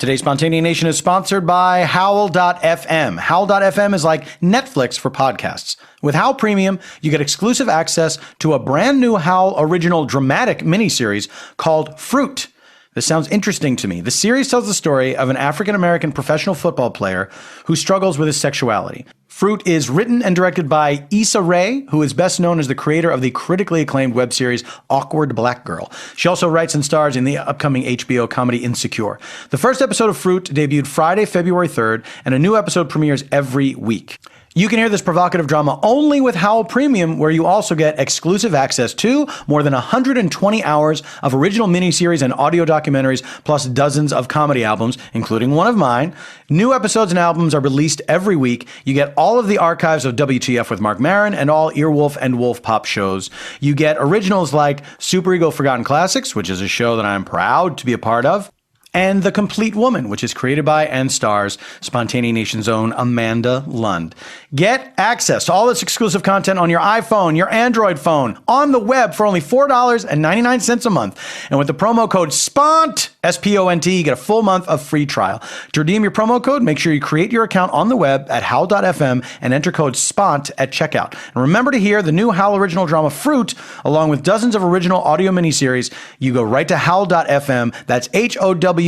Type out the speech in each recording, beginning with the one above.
Today's Spontaneous Nation is sponsored by Howl.fm. Howl.fm is like Netflix for podcasts. With Howl Premium, you get exclusive access to a brand new Howl original dramatic miniseries called Fruit. This sounds interesting to me. The series tells the story of an African-American professional football player who struggles with his sexuality. Fruit is written and directed by Issa Rae, who is best known as the creator of the critically acclaimed web series Awkward Black Girl. She also writes and stars in the upcoming HBO comedy Insecure. The first episode of Fruit debuted Friday, February 3rd, and a new episode premieres every week. You can hear this provocative drama only with Howl Premium, where you also get exclusive access to more than 120 hours of original miniseries and audio documentaries, plus dozens of comedy albums, including one of mine. New episodes and albums are released every week. You get all of the archives of WTF with Mark Maron and all Earwolf and Wolf Pop shows. You get originals like Super Ego Forgotten Classics, which is a show that I'm proud to be a part of, and The Complete Woman, which is created by and stars Spontaneous Nation's own Amanda Lund. Get access to all this exclusive content on your iPhone, your Android phone, on the web for only $4.99 a month. And with the promo code SPONT, S-P-O-N-T, you get a full month of free trial. To redeem your promo code, make sure you create your account on the web at howl.fm and enter code SPONT at checkout. And remember to hear the new Howl original drama Fruit, along with dozens of original audio miniseries. You go right to howl.fm. That's HOWL.fm.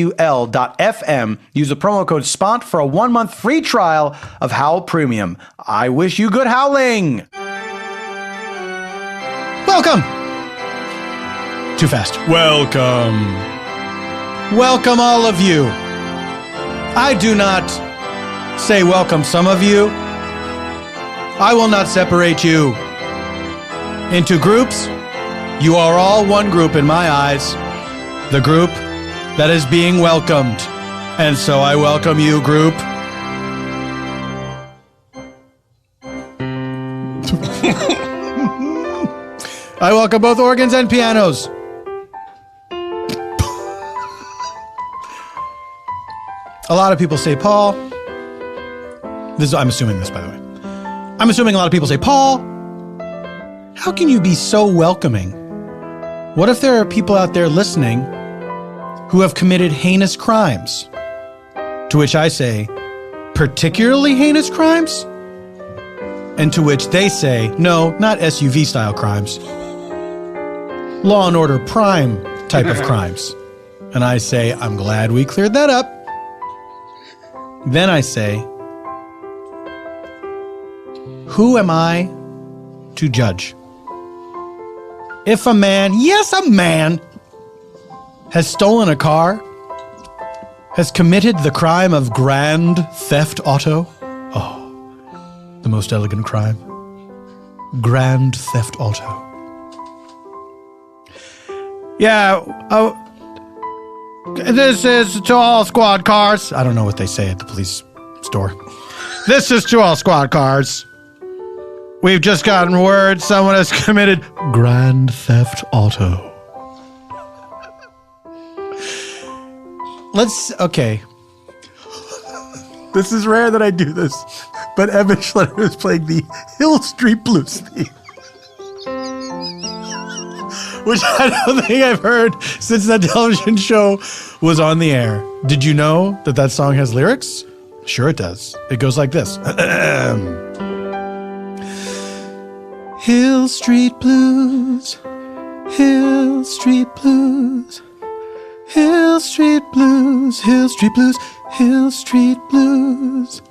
Use the promo code SPONT for a 1-month free trial of Howl Premium. I wish you good howling. Welcome. Too fast. Welcome. Welcome all of you. I do not say welcome some of you. I will not separate you into groups. You are all one group in my eyes. The group that is being welcomed. And so I welcome you, group. I welcome both organs and pianos. A lot of people say, Paul, I'm assuming this, by the way. I'm assuming a lot of people say, Paul, how can you be so welcoming? What if there are people out there listening who have committed heinous crimes? To which I say, particularly heinous crimes? And to which they say, no, not SUV-style crimes. Law and Order Prime type of crimes. And I say, I'm glad we cleared that up. Then I say, who am I to judge? If a man, yes, a man, has stolen a car, has committed the crime of grand theft auto. Oh, the most elegant crime. Grand theft auto. Yeah, this is to all squad cars. I don't know what they say at the police store. This is to all squad cars. We've just gotten word someone has committed grand theft auto. Okay. This is rare that I do this, but Eban Schletter is playing the Hill Street Blues theme, which I don't think I've heard since that television show was on the air. Did you know that that song has lyrics? Sure it does. It goes like this. Hill Street Blues, Hill Street Blues, Hill Street Blues, Hill Street Blues, Hill Street Blues,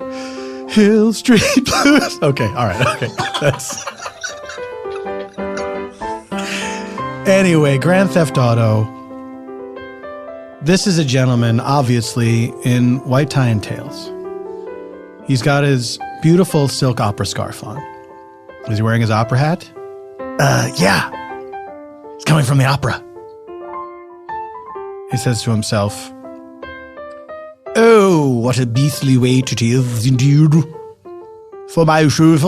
Hill Street Blues. Okay, all right, okay. That's... Anyway, Grand Theft Auto. This is a gentleman, obviously, in white tie and tails. He's got his beautiful silk opera scarf on. Is he wearing his opera hat? Yeah. He's coming from the opera. He says to himself, oh, what a beastly weight it is, indeed, for my shoes.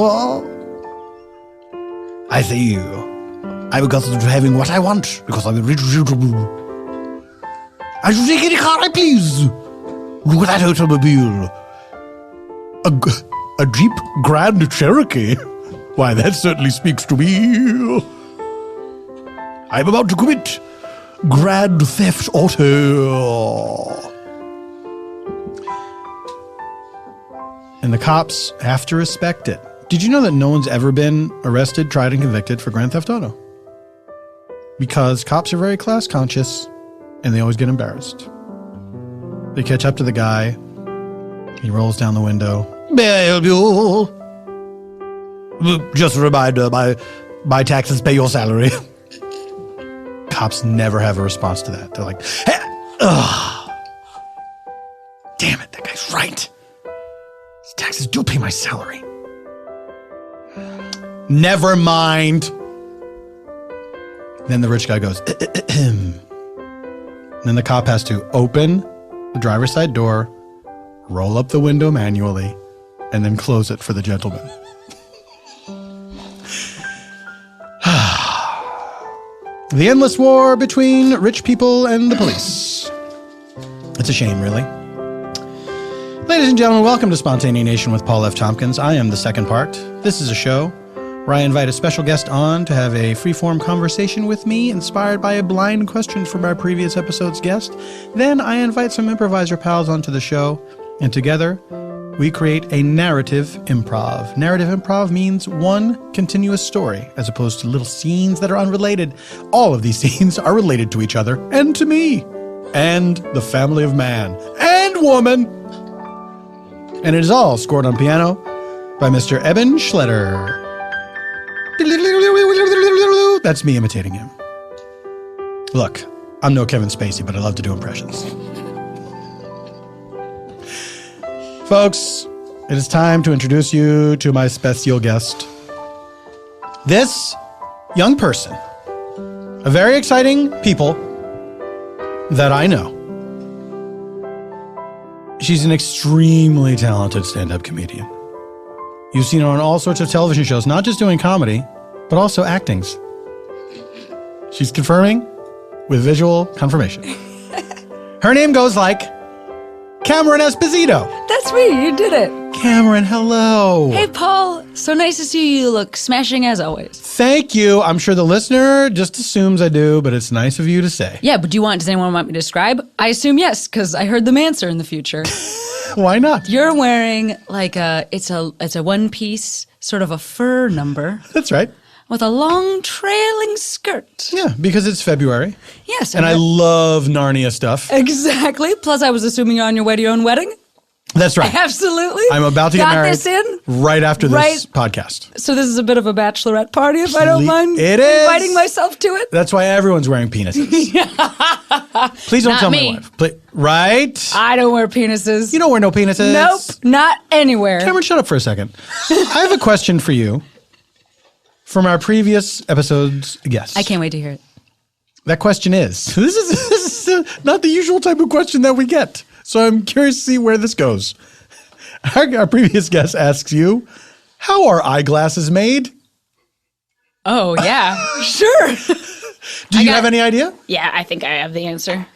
I say, I've got to having what I want, because I'm rich. I should take any car I please. Look at that automobile. A Jeep Grand Cherokee. Why, that certainly speaks to me. I'm about to commit Grand Theft Auto. And the cops have to respect it. Did you know that no one's ever been arrested, tried, and convicted for Grand Theft Auto? Because cops are very class conscious, and they always get embarrassed. They catch up to the guy. He rolls down the window. May I help you? Just a reminder, my taxes pay your salary. Cops never have a response to that. They're like, hey, damn it, that guy's right. These taxes do pay my salary. Never mind. Then the rich guy goes, and then the cop has to open the driver's side door, roll up the window manually, and then close it for the gentleman. The endless war between rich people and the police. It's a shame, really. Ladies and gentlemen, welcome to Spontaneanation with Paul F. Tompkins. I am the second part. This is a show where I invite a special guest on to have a free-form conversation with me inspired by a blind question from our previous episode's guest. Then I invite some improviser pals onto the show, and together we create a narrative improv. Narrative improv means one continuous story, as opposed to little scenes that are unrelated. All of these scenes are related to each other, and to me, and the family of man, and woman. And it is all scored on piano by Mr. Eban Schletter. That's me imitating him. Look, I'm no Kevin Spacey, but I love to do impressions. Folks, it is time to introduce you to my special guest. This young person, a very exciting people that I know. She's an extremely talented stand-up comedian. You've seen her on all sorts of television shows, not just doing comedy, but also actings. She's confirming with visual confirmation. Her name goes like Cameron Esposito. That's me. You did it. Cameron, hello. Hey, Paul. So nice to see you. You look smashing as always. Thank you. I'm sure the listener just assumes I do, but it's nice of you to say. Yeah, but does anyone want me to describe? I assume yes, because I heard them answer in the future. Why not? You're wearing like it's a one piece, sort of a fur number. That's right. With a long trailing skirt. Yeah, because it's February. Yes. And I love Narnia stuff. Exactly. Plus, I was assuming you're on your way to your own wedding. That's right. Absolutely. I'm about to get married. Got this in? Right after this podcast. So this is a bit of a bachelorette party, if I don't mind it is. inviting myself to it. That's why everyone's wearing penises. Please don't Not tell me. my wife. Right? I don't wear penises. You don't wear no penises. Nope, not anywhere. Cameron, shut up for a second. I have a question for you from our previous episode's guest. I can't wait to hear it. That question is, this is not the usual type of question that we get. So I'm curious to see where this goes. Our previous guest asks you, how are eyeglasses made? Oh, yeah. Sure. Do you have any idea? Yeah, I think I have the answer.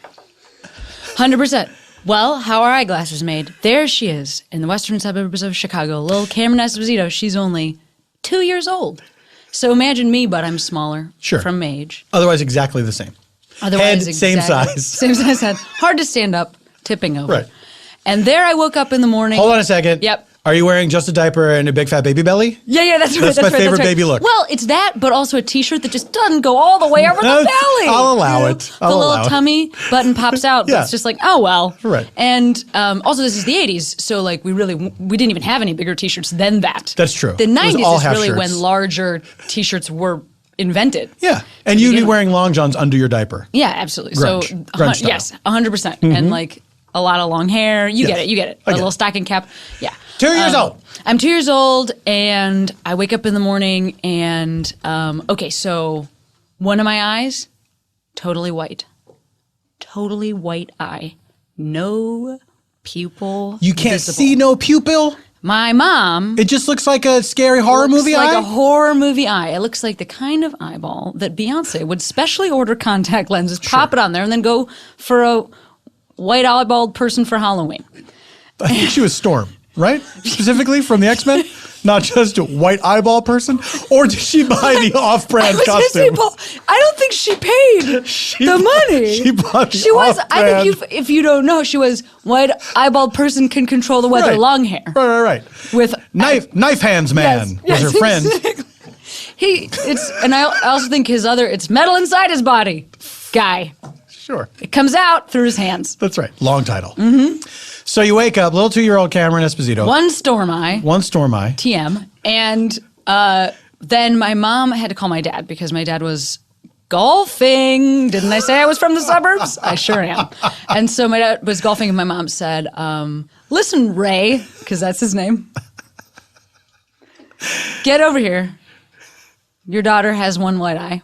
100%. Well, how are eyeglasses made? There she is in the western suburbs of Chicago. Little Cameron Esposito. She's only 2 years old. So imagine me, but I'm smaller. Sure. From age. Otherwise exactly the same. Otherwise, head, same size. Same size head. Hard to stand up, tipping over. Right. And there I woke up in the morning. Hold on a second. Yep. Are you wearing just a diaper and a big fat baby belly? Yeah, that's right. That's my favorite baby look. Well, it's that, but also a T-shirt that just doesn't go all the way over the belly. I'll allow it. The little tummy button pops out. But Yeah. it's just like, oh, well. Right. And also, this is the 80s, so like we didn't even have any bigger T-shirts than that. That's true. The It was 90s all is half really shirts. when larger T-shirts were invented. Yeah. And you'd be wearing long johns under your diaper. Yeah, absolutely. Grunge. So, Grunge style. yes, 100%. And like a lot of long hair. You get it. A little stocking cap. Yeah. 2 years old. I'm 2 years old, and I wake up in the morning, and okay, so one of my eyes, totally white eye, no pupil. You can't visible. see no pupil? My mom. It just looks like a scary horror movie like eye? a horror movie eye. It looks like the kind of eyeball that Beyonce would specially order contact lenses, pop it on there, and then go for a white eyeballed person for Halloween. I think she was Storm. right? Specifically from the X-Men? Not just a white eyeball person? Or did she buy the off-brand costume? I don't think she paid the money. She bought the She was, off-brand. I think if you don't know, she was white eyeballed person can control the weather, Right. long hair. Right. With Knife hands man was her friend. Exactly. And I also think it's metal inside his body. Guy. Sure. It comes out through his hands. That's right. Long title. Mm-hmm. So you wake up, little 2-year-old Cameron Esposito. One storm eye. TM. And then my mom had to call my dad because my dad was golfing. Didn't I say I was from the suburbs? I sure am. And so my dad was golfing and my mom said, listen, Ray, because that's his name. Get over here. Your daughter has one white eye.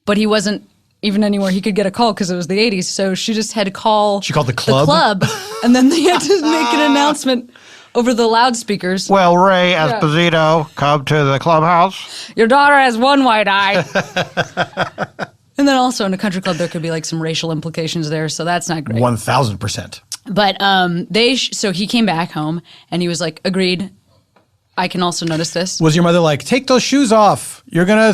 But he wasn't even anywhere he could get a call because it was the 80s. So she just had to call. She called the club? And then they had to make an announcement over the loudspeakers. Well, Ray Esposito, come to the clubhouse. Your daughter has one white eye. And then also in a country club, there could be like some racial implications there. So that's not great. 1,000%. But so he came back home and he was like, agreed. I can also notice this. Was your mother like, take those shoes off? You're gonna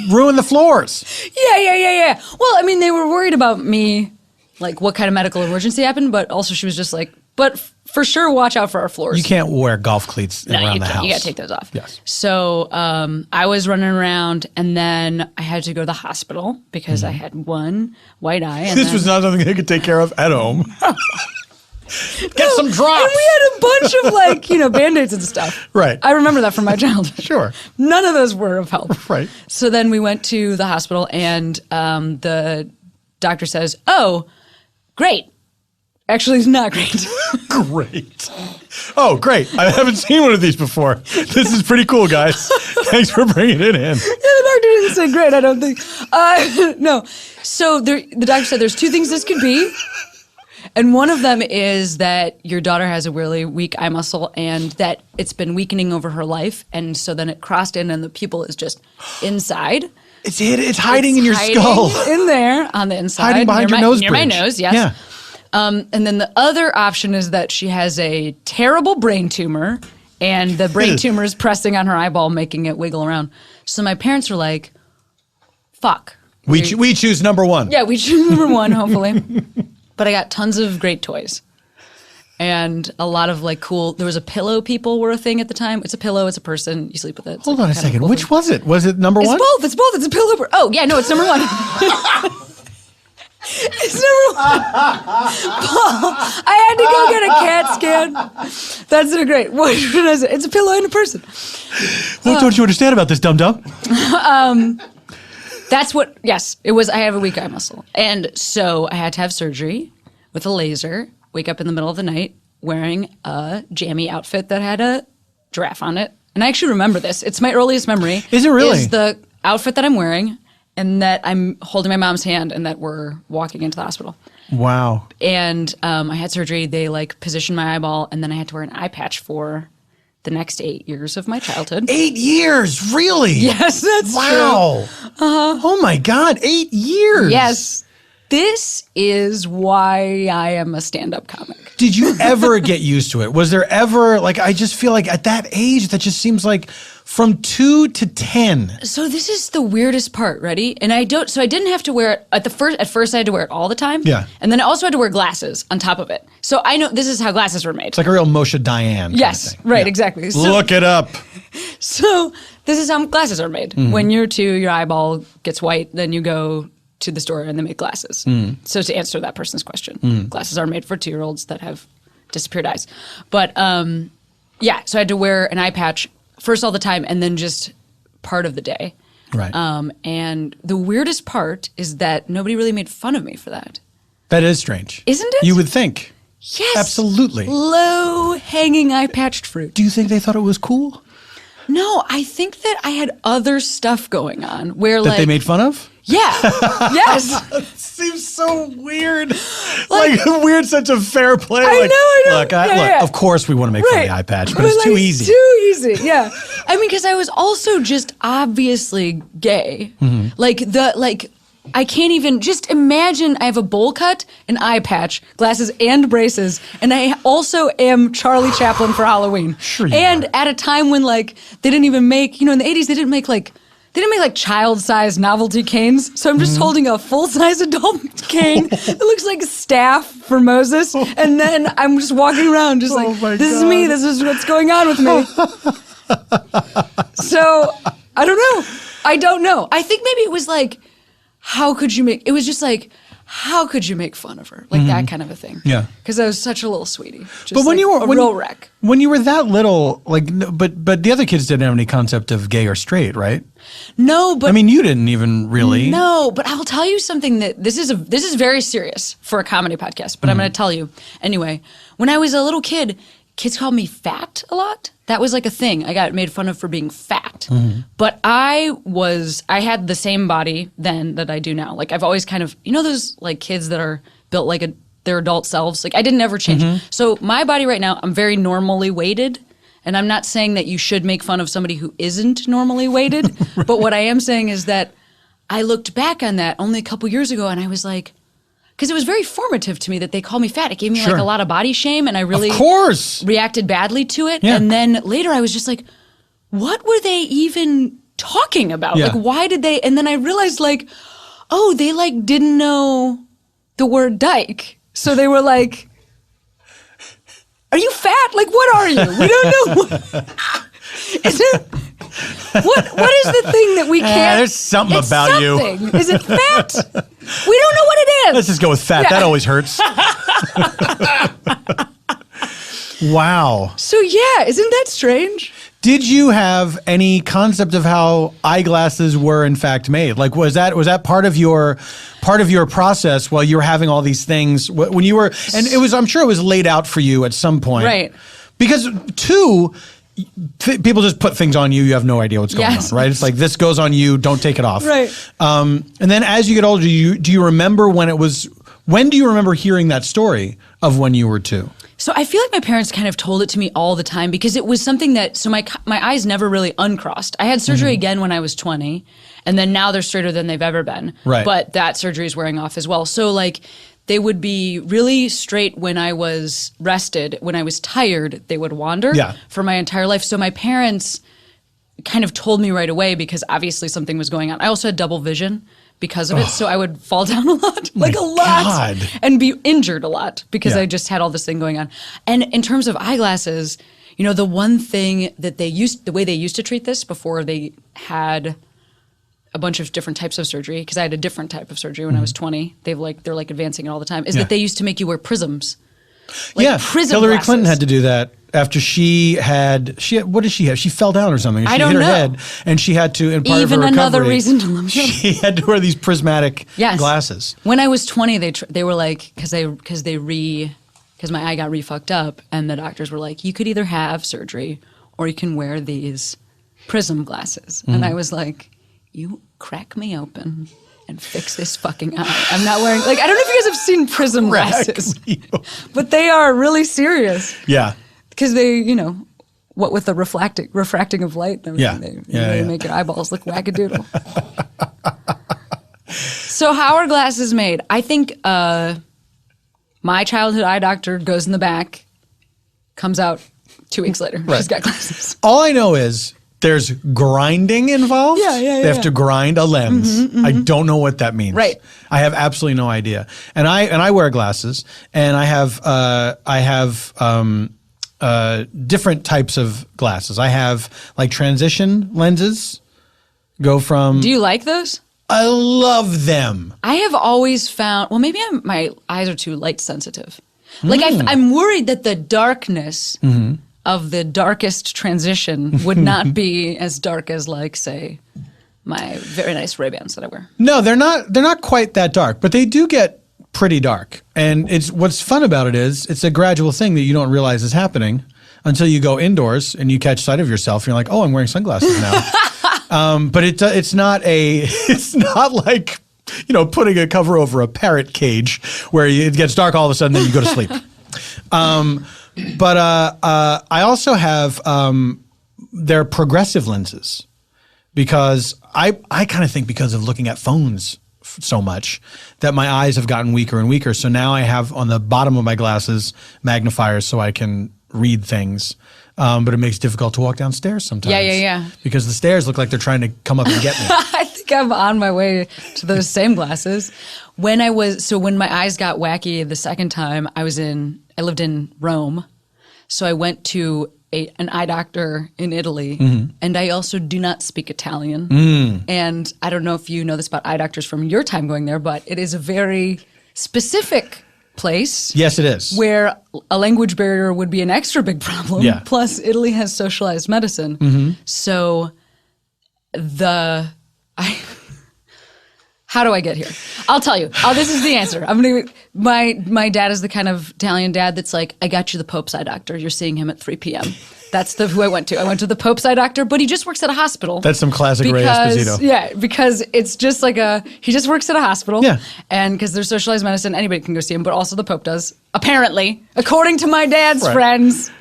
ruin the floors. Yeah. Well, I mean, they were worried about me, like what kind of medical emergency happened, but also she was just like, but for sure, watch out for our floors. You can't wear golf cleats around the house. You gotta take those off. Yes. So I was running around and then I had to go to the hospital because I had one white eye. And This was not something they could take care of at home. Get some drops. And we had a bunch of Band-Aids and stuff. Right. I remember that from my childhood. Sure. None of those were of help. Right. So then we went to the hospital and the doctor says, oh, great. Actually, it's not great. Great. Oh, great. I haven't seen one of these before. This is pretty cool, guys. Thanks for bringing it in. Yeah, the doctor didn't say great, I don't think. No. So the doctor said there's two things this could be. And one of them is that your daughter has a really weak eye muscle and that it's been weakening over her life. And so then it crossed in and the pupil is just inside. It's hiding in your skull. In there on the inside. Hiding behind your nose near my bridge. nose, yes. Yeah. And then the other option is that she has a terrible brain tumor and the brain tumor is pressing on her eyeball, making it wiggle around. So my parents were like, fuck. We choose number one. Yeah, we choose number one, hopefully. But I got tons of great toys. And a lot of cool, there was a pillow people were a thing at the time. It's a pillow, it's a person, you sleep with it. It's Hold on a second. cool Which thing. was it? Was it number one? It's both. It's a pillow. Oh, yeah, no, it's number one. It's number one. Paul, I had to go get a CAT scan. That's so great. What is it? It's a pillow and a person. What don't you understand about this, dum-dum? That's what, yes, it was. I have a weak eye muscle. And so I had to have surgery with a laser, wake up in the middle of the night wearing a jammy outfit that had a giraffe on it. And I actually remember this. It's my earliest memory. Is it really? Is the outfit that I'm wearing and that I'm holding my mom's hand and that we're walking into the hospital. Wow. And I had surgery. They positioned my eyeball and then I had to wear an eye patch for the next 8 years of my childhood. 8 years? Really? Yes, that's true. Wow. Oh my God, 8 years. Yes. This is why I am a stand-up comic. Did you ever get used to it? Was there ever, I just feel like at that age, that just seems like from 2 to 10. So this is the weirdest part, ready? And I didn't have to wear it at first I had to wear it all the time. Yeah. And then I also had to wear glasses on top of it. So I know this is how glasses were made. It's like a real Moshe Dayan Yes, kind of thing. right, Yeah. exactly. So, Look it up. So this is how glasses are made. When you're 2, your eyeball gets white, then you go to the store and they make glasses. So to answer that person's question, glasses are made for 2-year-olds that have disappeared eyes. But yeah, so I had to wear an eye patch first all the time and then just part of the day. Right. And the weirdest part is that nobody really made fun of me for that. That is strange. Isn't it? You would think. Yes. Absolutely. Low-hanging eye-patched fruit. Do you think they thought it was cool? No, I think that I had other stuff going on where That they made fun of? Yeah. Yes. Seems so weird. Like a weird sense of fair play. I know. Look, Yeah. of course we want to make fun of the eye patch, but it's too easy. Too easy, yeah. I mean, because I was also just obviously gay. I can't even just imagine. I have a bowl cut, an eye patch, glasses, and braces, and I also am Charlie Chaplin for Halloween. Sure you and are. at a time when like they didn't even make, in the 80s they didn't make like child-sized novelty canes. So I'm just holding a full-size adult cane that looks like a staff for Moses, and then I'm just walking around just like, this is me. This is what's going on with me. So I don't know. I think maybe it was like, how could you make fun of her? Like that kind of a thing. Yeah. Because I was such a little sweetie. Just But when you were a real wreck. when you were that little, like, but the other kids didn't have any concept of gay or straight, right? No, but I mean, you didn't even really. No, but I'll tell you something that this is very serious for a comedy podcast, but I'm going to tell you. Anyway, when I was a little kid, kids called me fat a lot. That was like a thing. I got made fun of for being fat. But I had the same body then that I do now. Like I've always kind of, those like kids that are built like their adult selves. Like I didn't ever change. So my body right now, I'm very normally weighted. And I'm not saying that you should make fun of somebody who isn't normally weighted. But what I am saying is that I looked back on that only a couple years ago and I was like, because it was very formative to me that they called me fat. It gave me like a lot of body shame, and I really reacted badly to it. Yeah. And then later I was just like, what were they even talking about? Yeah. Like, why did they? And then I realized like, oh, they like didn't know the word dyke. So they were like, are you fat? Like, what are you? We don't know. Is it? What is the thing that we can't? There's something it's about something. you. Is it fat? We don't know what it is. Let's just go with fat. Yeah. That always hurts. Wow. So yeah, isn't that strange? Did you have any concept of how eyeglasses were in fact made? Like, was that part of your process while you were having all these things when you were? And it was. I'm sure it was laid out for you at some point, Right? Because people just put things on you. You have no idea what's going on, right? It's like, this goes on you. Don't take it off. Right. And then as you get older, do you remember when it was? When do you remember hearing that story of when you were 2? So I feel like my parents kind of told it to me all the time because it was something that, so my eyes never really uncrossed. I had surgery again when I was 20, and then now they're straighter than they've ever been. Right. But that surgery is wearing off as well. So like they would be really straight when I was rested. When I was tired, they would wander for my entire life. So my parents kind of told me right away because obviously something was going on. I also had double vision because of it, so I would fall down a lot, like a lot, and be injured a lot because I just had all this thing going on. And in terms of eyeglasses, the one thing that the way they used to treat this before they had a bunch of different types of surgery, because I had a different type of surgery when I was 20. They're like advancing it all the time. Is that they used to make you wear prisms? Like prism Hillary glasses. Clinton had to do that after she had what did she have? She fell down or something. She I don't hit her know. head, and she had to. In part Even of her another recovery, reason to love them. She had to wear these prismatic glasses. When I was 20, they were like, because my eye got re-fucked up, and the doctors were like, you could either have surgery or you can wear these prism glasses. And I was like, you crack me open and fix this fucking eye. I'm not wearing, I don't know if you guys have seen prism glasses, but they are really serious. Yeah. Because they, what with the refracting of light and everything, they make your eyeballs look wackadoodle. So how are glasses made? I think my childhood eye doctor goes in the back, comes out 2 weeks later. She's got glasses. All I know is there's grinding involved. They have to grind a lens. I don't know what that means. Right. I have absolutely no idea. And I wear glasses, and I have different types of glasses. I have like transition lenses. Go from. Do you like those? I love them. I have always found. Well, maybe my eyes are too light sensitive. Like I'm worried that the darkness of the darkest transition would not be as dark as, like, say, my very nice Ray-Bans that I wear. No, they're not quite that dark, but they do get pretty dark. And what's fun about it is it's a gradual thing that you don't realize is happening until you go indoors and you catch sight of yourself and you're like, oh, I'm wearing sunglasses now. But it's not like, putting a cover over a parrot cage where it gets dark all of a sudden, then you go to sleep. But I also have they're progressive lenses because I kind of think because of looking at phones so much that my eyes have gotten weaker and weaker. So now I have on the bottom of my glasses magnifiers so I can read things. But it makes it difficult to walk downstairs sometimes. Yeah. Because the stairs look like they're trying to come up and get me. I think I'm on my way to those same glasses. When my eyes got wacky the second time, I lived in Rome. So I went to an eye doctor in Italy, and I also do not speak Italian. And I don't know if you know this about eye doctors from your time going there, but it is a very specific place. Yes, it is. Where a language barrier would be an extra big problem. Yeah. Plus, Italy has socialized medicine. So how do I get here? I'll tell you. This is the answer. My dad is the kind of Italian dad that's like, I got you the Pope's eye doctor. You're seeing him at 3 p.m. That's who I went to. I went to the Pope's eye doctor, but he just works at a hospital. That's some classic Ray Esposito. Yeah, because it's just like he just works at a hospital. Yeah. And because there's socialized medicine, anybody can go see him, but also the Pope does. Apparently, according to my dad's friends.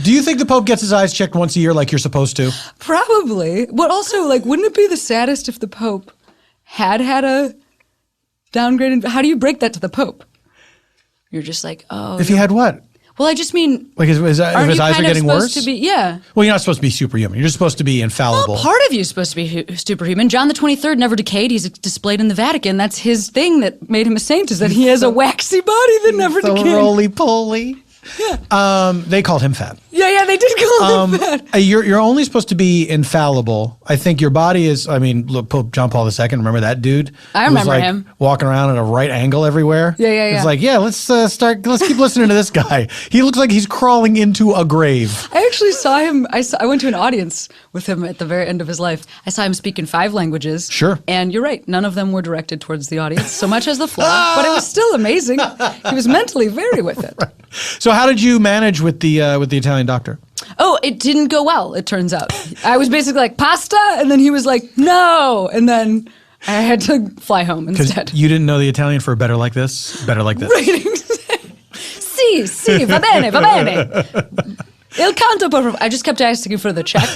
Do you think the Pope gets his eyes checked once a year like you're supposed to? Probably. But also, wouldn't it be the saddest if the Pope had a downgrade? How do you break that to the Pope? You're just like, oh. If he had what? Well, I just mean, like if his eyes are getting worse? To be, yeah. Well, you're not supposed to be superhuman. You're just supposed to be infallible. Well, part of you is supposed to be superhuman. John the 23rd never decayed. He's displayed in the Vatican. That's his thing that made him a saint, is that he has a waxy body that never decayed. Roly-poly. Yeah. They called him fat. Yeah, they did call him fat. You're only supposed to be infallible. I think your body is, look, Pope John Paul II, remember that dude? I remember him. Walking around at a right angle everywhere. Yeah. It's like, let's keep listening to this guy. He looks like he's crawling into a grave. I actually saw him, I went to an audience with him at the very end of his life. I saw him speak in 5 languages. Sure. And you're right, none of them were directed towards the audience, so much as the floor, but it was still amazing. He was mentally very with it. Right. So how did you manage with the Italian doctor? Oh, it didn't go well, it turns out. I was basically like, pasta? And then he was like, no. And then I had to fly home instead. You didn't know the Italian for better like this? Better like this. Right. Sì, va bene. Il canto per favore. I just kept asking for the check,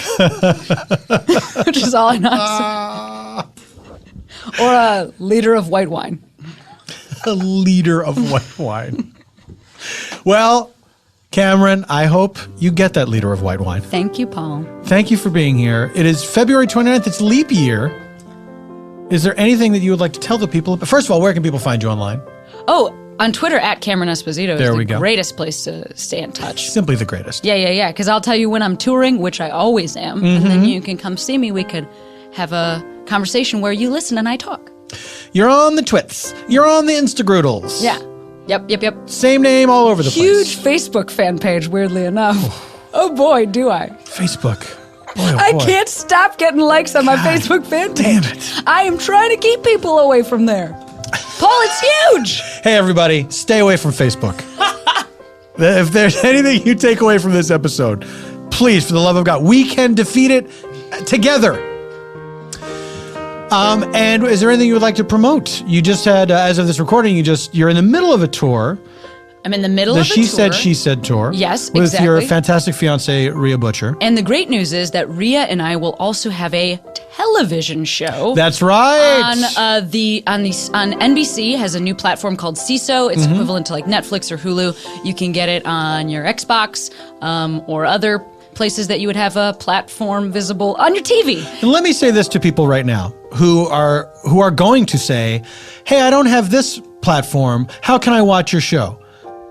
which is all I know. Or a liter of white wine. A liter of white wine. Well, Cameron, I hope you get that liter of white wine. Thank you, Paul. Thank you for being here. It is February 29th. It's leap year. Is there anything that you would like to tell the people? First of all, where can people find you online? Oh, on Twitter, at Cameron Esposito is the go. greatest place to stay in touch. Simply the greatest. Yeah. Because I'll tell you when I'm touring, which I always am, and then you can come see me. We could have a conversation where you listen and I talk. You're on the twits. You're on the Instagroodles. Yeah. Yep. Same name all over the place. Huge Facebook fan page, weirdly enough. Oh boy, do I. Facebook. Boy, oh boy. I can't stop getting likes on my Facebook fan page. Damn it. I am trying to keep people away from there. Paul, it's huge. Hey, everybody, stay away from Facebook. If there's anything you take away from this episode, please, for the love of God, we can defeat it together. And is there anything you would like to promote? You just had, as of this recording, you're in the middle of a tour. I'm in the middle of a tour. The She Said tour. Yes, with exactly. Your fantastic fiancée, Rhea Butcher. And the great news is that Rhea and I will also have a television show. That's right. On NBC has a new platform called Seeso. It's equivalent to like Netflix or Hulu. You can get it on your Xbox or other places that you would have a platform visible on your TV. And let me say this to people right now who are going to say, "Hey, I don't have this platform. How can I watch your show?"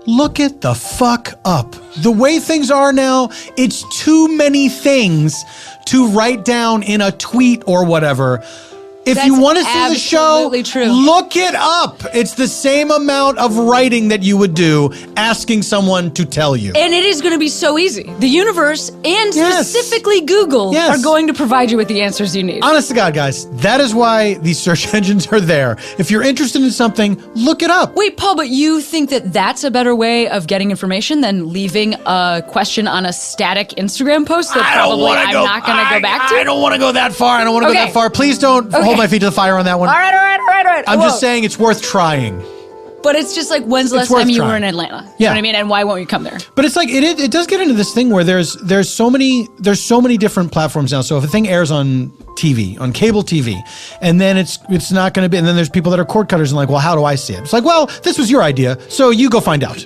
Look it the fuck up. The way things are now, it's too many things to write down in a tweet or whatever. If you want to see the show, true. Look it up. It's the same amount of writing that you would do asking someone to tell you. And it is going to be so easy. The universe and specifically Google are going to provide you with the answers you need. Honest to God, guys, that is why these search engines are there. If you're interested in something, look it up. Wait, Paul, but you think that that's a better way of getting information than leaving a question on a static Instagram post that probably I'm not going to go back to? I don't want to go that far. I don't want to go that far. Please don't hold my feet to the fire on that one. All right. I'm just saying it's worth trying. But it's just like, when's the last worth time you were trying. in Atlanta? You know Yeah. what I mean? And why won't you come there? But it's like it does get into this thing where there's so many different platforms now. So if a thing airs on TV, on cable TV, and then it's not going to be, and then there's people that are cord cutters and like, well, how do I see it? It's like, well, this was your idea, so you go find out.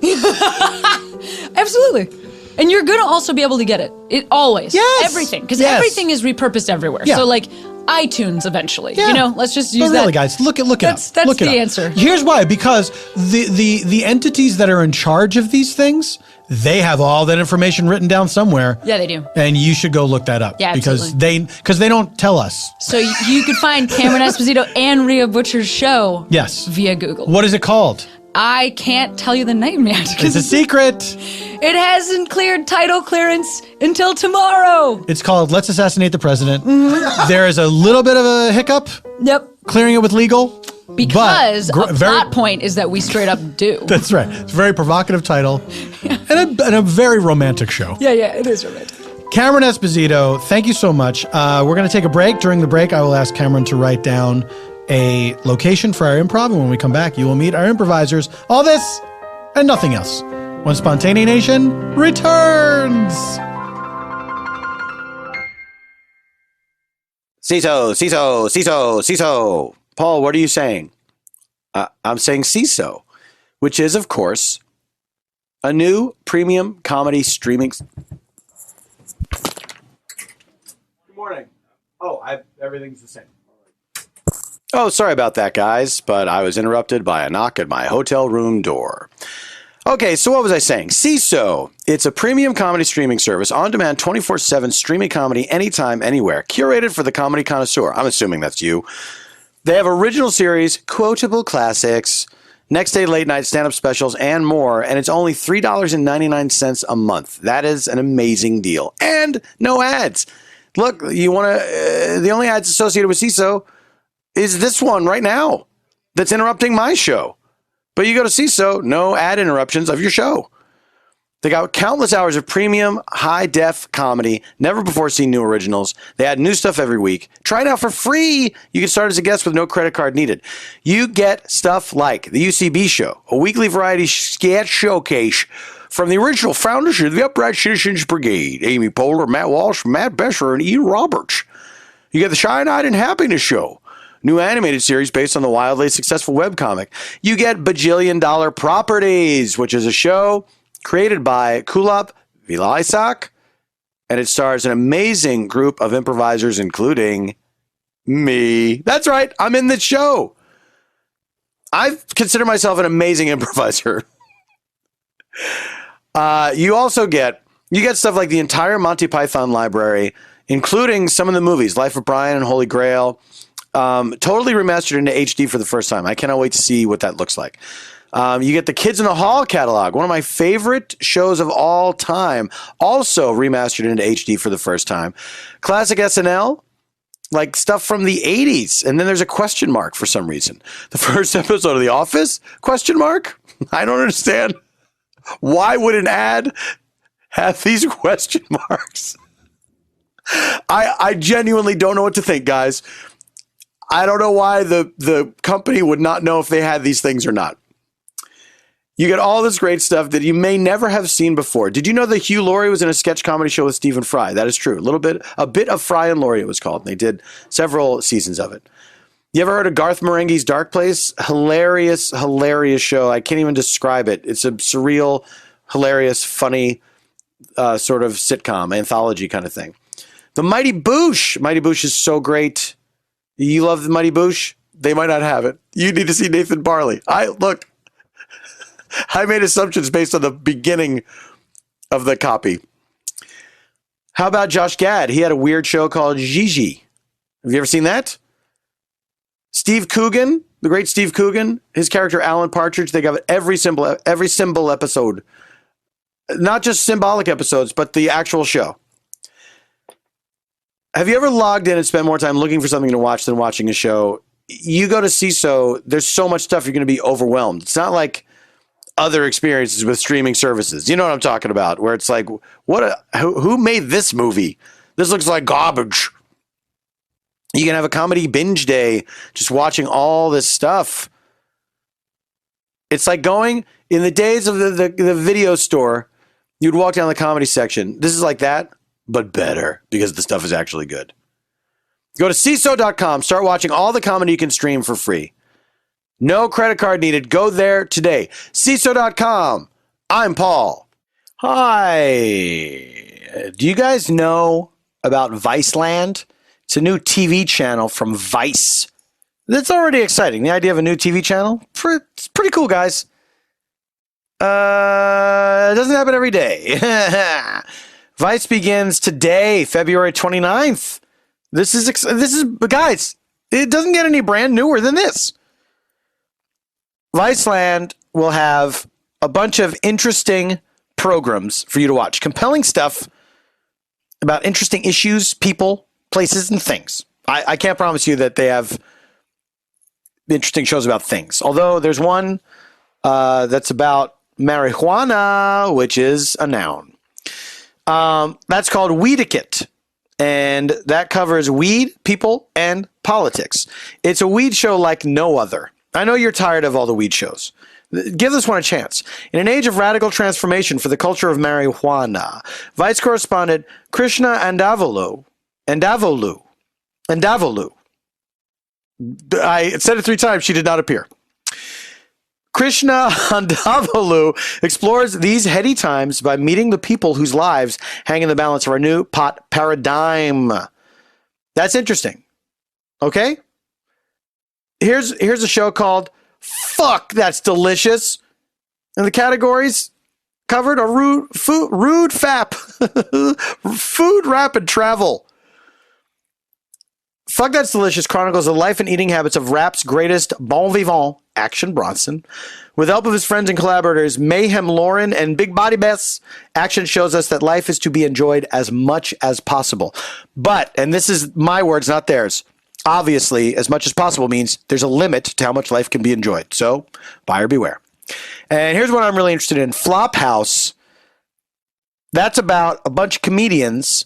Absolutely. And you're going to also be able to get it. It always. Yes. Everything. Because Yes. everything is repurposed everywhere. Yeah. So like iTunes eventually. Yeah. You know, let's just use But really, that. guys, look it up. That's Look it the up. answer. Here's why: because the entities that are in charge of these things, they have all that information written down somewhere. Yeah, they do. And you should go look that up. Yeah, because absolutely. they don't tell us. So you could find Cameron Esposito and Rhea Butcher's show Yes. via Google. What is it called? I can't tell you the name yet. It's a secret. It hasn't cleared title clearance until tomorrow. It's called Let's Assassinate the President. There is a little bit of a hiccup Yep. clearing it with legal. Because but a plot point is that we straight up do. That's right. It's a very provocative title and a very romantic show. Yeah, it is romantic. Cameron Esposito, thank you so much. We're going to take a break. During the break, I will ask Cameron to write down a location for our improv. And when we come back, you will meet our improvisers. All this and nothing else when Spontanea Nation returns. Seeso, Seeso, Seeso, Seeso. Paul, what are you saying? I'm saying Seeso, which is, of course, a new premium comedy streaming. Good morning. Oh, everything's the same. Oh, sorry about that, guys, but I was interrupted by a knock at my hotel room door. Okay, so what was I saying? Seeso. It's a premium comedy streaming service, on-demand 24/7 streaming comedy anytime, anywhere, curated for the comedy connoisseur. I'm assuming that's you. They have original series, quotable classics, next day late night stand-up specials, and more, and it's only $3.99 a month. That is an amazing deal. And no ads. Look, you want to, the only ads associated with Seeso is this one right now that's interrupting my show. But you go to Seeso, no ad interruptions of your show. They got countless hours of premium, high-def comedy, never before seen new originals. They add new stuff every week. Try it out for free. You can start as a guest with no credit card needed. You get stuff like the UCB Show, a weekly variety sketch showcase from the original founders of the Upright Citizens Brigade, Amy Poehler, Matt Walsh, Matt Besser, and Ian Roberts. You get the Shine-Eyed and Happiness Show, new animated series based on the wildly successful webcomic. You get Bajillion Dollar Properties, which is a show created by Kulap Vilaysack, and it stars an amazing group of improvisers, including me. That's right, I'm in the show. I consider myself an amazing improviser. You also get stuff like the entire Monty Python library, including some of the movies, Life of Brian and Holy Grail, totally remastered into HD for the first time. I cannot wait to see what that looks like. You get the Kids in the Hall catalog, one of my favorite shows of all time, also remastered into HD for the first time. Classic SNL, like stuff from the 80s. And then there's a question mark for some reason. The first episode of The Office, question mark? I don't understand. Why would an ad have these question marks? I genuinely don't know what to think, guys. I don't know why the company would not know if they had these things or not. You get all this great stuff that you may never have seen before. Did you know that Hugh Laurie was in a sketch comedy show with Stephen Fry? That is true. A bit of Fry and Laurie it was called. And they did several seasons of it. You ever heard of Garth Marenghi's Dark Place? Hilarious, hilarious show. I can't even describe it. It's a surreal, hilarious, funny sort of sitcom, anthology kind of thing. The Mighty Boosh. Mighty Boosh is so great. You love the Mighty Boosh? They might not have it. You need to see Nathan Barley. I made assumptions based on the beginning of the copy. How about Josh Gad? He had a weird show called Gigi. Have you ever seen that? Steve Coogan, the great Steve Coogan, his character Alan Partridge, they got every symbol episode. Not just symbolic episodes, but the actual show. Have you ever logged in and spent more time looking for something to watch than watching a show? You go to Seeso, there's so much stuff you're going to be overwhelmed. It's not like other experiences with streaming services. You know what I'm talking about? Where it's like, who made this movie? This looks like garbage. You can have a comedy binge day just watching all this stuff. It's like going in the days of the video store. You'd walk down the comedy section. This is like that, but better because the stuff is actually good. Go to Seeso.com. Start watching all the comedy you can stream for free. No credit card needed. Go there today. Seeso.com. I'm Paul. Hi. Do you guys know about Viceland? It's a new TV channel from Vice. That's already exciting. The idea of a new TV channel, it's pretty cool, guys. It doesn't happen every day. Vice begins today, February 29th. This is, guys, it doesn't get any brand newer than this. Viceland will have a bunch of interesting programs for you to watch. Compelling stuff about interesting issues, people, places, and things. I can't promise you that they have interesting shows about things. Although there's one that's about marijuana, which is a noun. That's called Weediquette. And that covers weed, people, and politics. It's a weed show like no other. I know you're tired of all the weed shows. Give this one a chance. In an age of radical transformation for the culture of marijuana, Vice correspondent Krishna Andavolu. I said it 3 times. She did not appear. Krishna Andavolu explores these heady times by meeting the people whose lives hang in the balance of our new pot paradigm. That's interesting. Okay? Here's a show called Fuck That's Delicious. And the categories covered are rude fap, food, rap, and travel. Fuck That's Delicious chronicles the life and eating habits of rap's greatest bon vivant, Action Bronson. With the help of his friends and collaborators, Mayhem Lauren and Big Body Bess, Action shows us that life is to be enjoyed as much as possible. But, and this is my words, not theirs, obviously, as much as possible means there's a limit to how much life can be enjoyed. So, buyer beware. And here's what I'm really interested in. Flophouse. That's about a bunch of comedians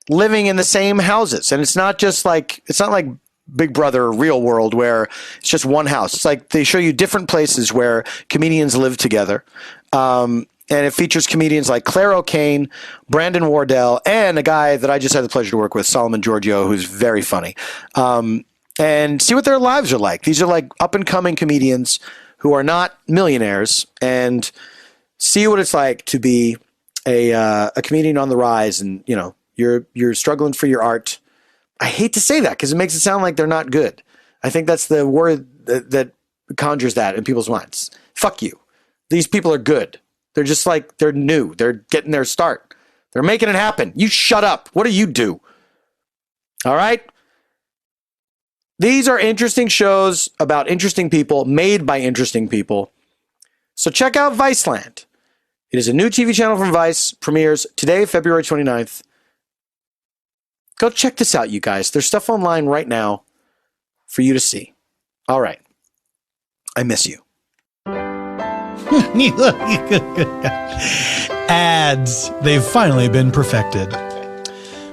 living in the same houses. And it's not like Big Brother Real World where it's just one house. It's like they show you different places where comedians live together. And it features comedians like Claire O'Kane, Brandon Wardell, and a guy that I just had the pleasure to work with, Solomon Giorgio, who's very funny. And see what their lives are like. These are like up-and-coming comedians who are not millionaires, and see what it's like to be a comedian on the rise, and you're struggling for your art. I hate to say that because it makes it sound like they're not good. I think that's the word that conjures that in people's minds. Fuck you. These people are good. They're just like, they're new. They're getting their start. They're making it happen. You shut up. What do you do? All right? These are interesting shows about interesting people, made by interesting people. So check out Viceland. It is a new TV channel from Vice, premieres today, February 29th. Go check this out, you guys. There's stuff online right now for you to see. All right. I miss you. Ads. They've finally been perfected.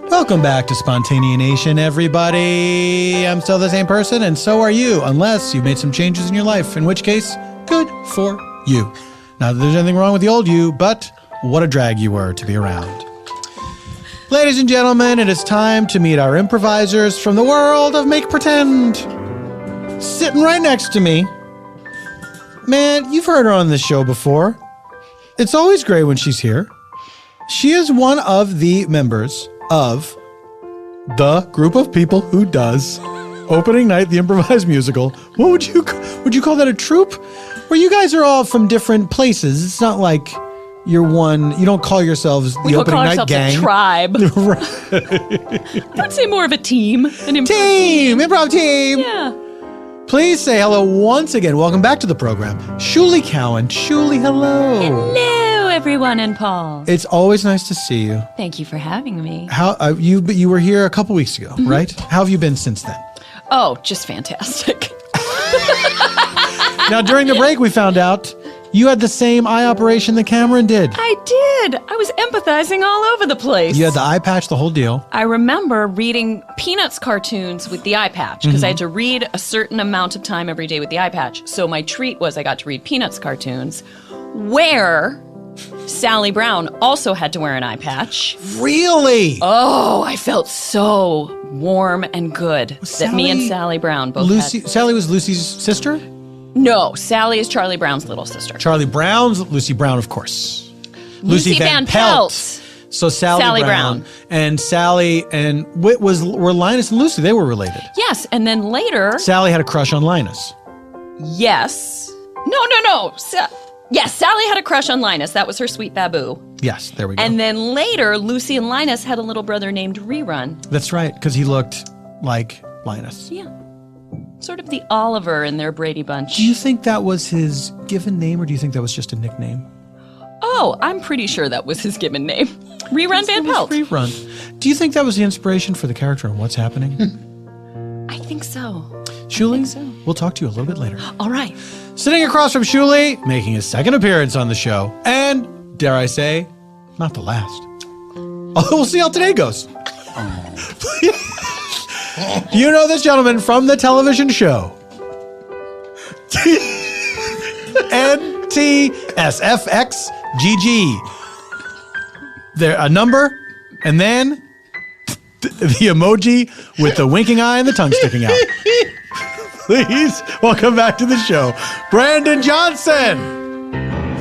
Welcome back to Spontaneanation, everybody. I'm still the same person, and so are you, unless you've made some changes in your life, in which case, good for you. Not that there's anything wrong with the old you, but what a drag you were to be around. Ladies and gentlemen, it is time to meet our improvisers from the world of Make Pretend. Sitting right next to me. Man, you've heard her on this show before. It's always great when she's here. She is one of the members of the group of people who does opening night, the improvised musical. What would you call that, a troupe? Where you guys are all from different places. It's not like you're one. You don't call yourselves the opening night gang. We don't call ourselves a tribe. I'd say more of a team. An improv team. Yeah. Please say hello once again. Welcome back to the program, Shulie Cowen. Shulie, hello. Hello, everyone, and Paul. It's always nice to see you. Thank you for having me. How you were here a couple weeks ago, right? How have you been since then? Oh, just fantastic. Now, during the break, we found out You had the same eye operation that Cameron did. I did. I was empathizing all over the place. You had the eye patch, the whole deal. I remember reading Peanuts cartoons with the eye patch because I had to read a certain amount of time every day with the eye patch. So my treat was I got to read Peanuts cartoons where Sally Brown also had to wear an eye patch. Really? Oh, I felt so warm and good that me and Sally Brown both had. Sally was Lucy's sister? No, Sally is Charlie Brown's little sister. Charlie Brown's Lucy Brown, of course. Lucy Van Pelt. So Sally Brown. And Sally and were Linus and Lucy, they were related. Yes, and then later... Sally had a crush on Linus. Yes. No. Yes, Sally had a crush on Linus. That was her sweet baboo. Yes, there we go. And then later, Lucy and Linus had a little brother named Rerun. That's right, because he looked like Linus. Yeah. Sort of the Oliver in their Brady Bunch. Do you think that was his given name, or do you think that was just a nickname? Oh, I'm pretty sure that was his given name. Rerun Van Pelt. Rerun. Do you think that was the inspiration for the character and what's happening? I think so. Shuli, so. We'll talk to you a little bit later. All right. Sitting across from Shuli, making his second appearance on the show, and, dare I say, not the last. Although we'll see how today goes. You know this gentleman from the television show. NTSFXGG. There, a number, and then the emoji with the winking eye and the tongue sticking out. Please welcome back to the show, Brandon Johnson.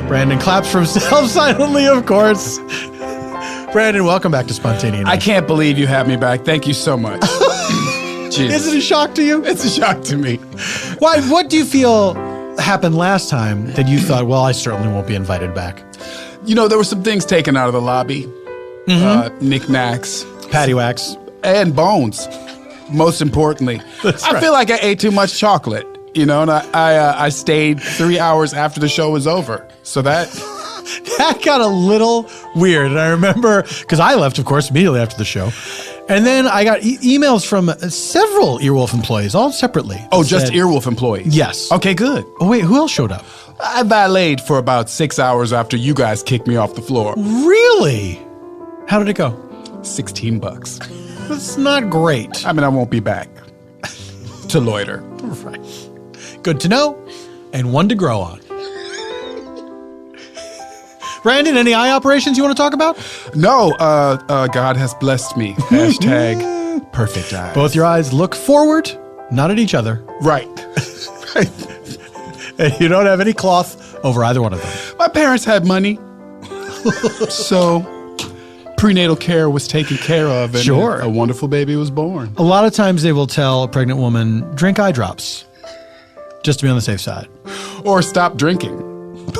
Brandon claps for himself silently, of course. Brandon, welcome back to Spontaneous. I can't believe you have me back. Thank you so much. Is it a shock to you? It's a shock to me. Why? What do you feel happened last time that you thought, well, I certainly won't be invited back? You know, there were some things taken out of the lobby. Knickknacks. Paddywhacks. And bones, most importantly. I feel like I ate too much chocolate, you know, and I stayed 3 hours after the show was over. So that got a little weird. And I remember, because I left, of course, immediately after the show. And then I got emails from several Earwolf employees, all separately. Oh, just Earwolf employees? Yes. Okay, good. Oh, wait, who else showed up? I valeted for about 6 hours after you guys kicked me off the floor. Really? How did it go? $16. That's not great. I mean, I won't be back to loiter. Right. Good to know, and one to grow on. Brandon, any eye operations you want to talk about? No, God has blessed me. Hashtag perfect eyes. Both your eyes look forward, not at each other. Right. And you don't have any cloth over either one of them. My parents had money. So prenatal care was taken care of, and Sure. a wonderful baby was born. A lot of times they will tell a pregnant woman, drink eye drops, just to be on the safe side. Or stop drinking.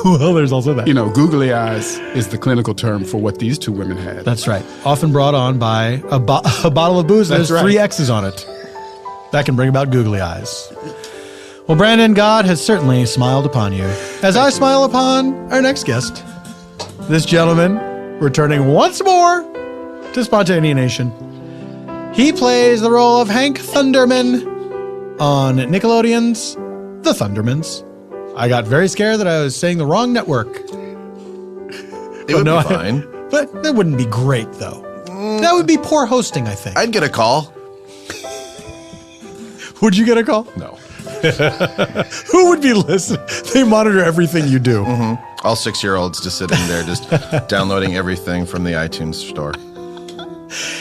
Well, there's also that. You know, googly eyes is the clinical term for what these two women had. That's right. Often brought on by a bottle of booze that has That's right. 3 X's on it. That can bring about googly eyes. Well, Brandon, God has certainly smiled upon you, as I smile upon our next guest. This gentleman, returning once more to Spontaneous Nation. He plays the role of Hank Thunderman on Nickelodeon's The Thundermans. I got very scared that I was saying the wrong network. It would be fine. But that wouldn't be great, though. That would be poor hosting, I think. I'd get a call. Would you get a call? No. Who would be listening? They monitor everything you do. All 6-year-olds just sitting there, just downloading everything from the iTunes store.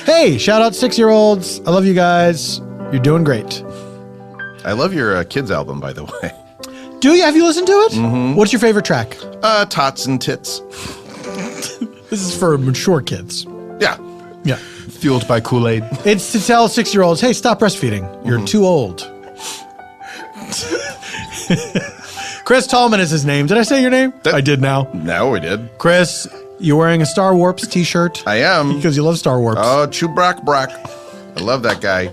Hey, shout out 6-year-olds. I love you guys. You're doing great. I love your kids album, by the way. Do you? Have you listened to it? What's your favorite track? Tots and Tits. This is for mature kids. Yeah. Yeah. Fueled by Kool-Aid. It's to tell 6-year-olds, hey, stop breastfeeding. You're too old. Chris Tallman is his name. Did I say your name? I did now. Now we did. Chris, you're wearing a Star Warps t-shirt. I am. Because you love Star Warps. Oh, Chewbacca Brack. I love that guy.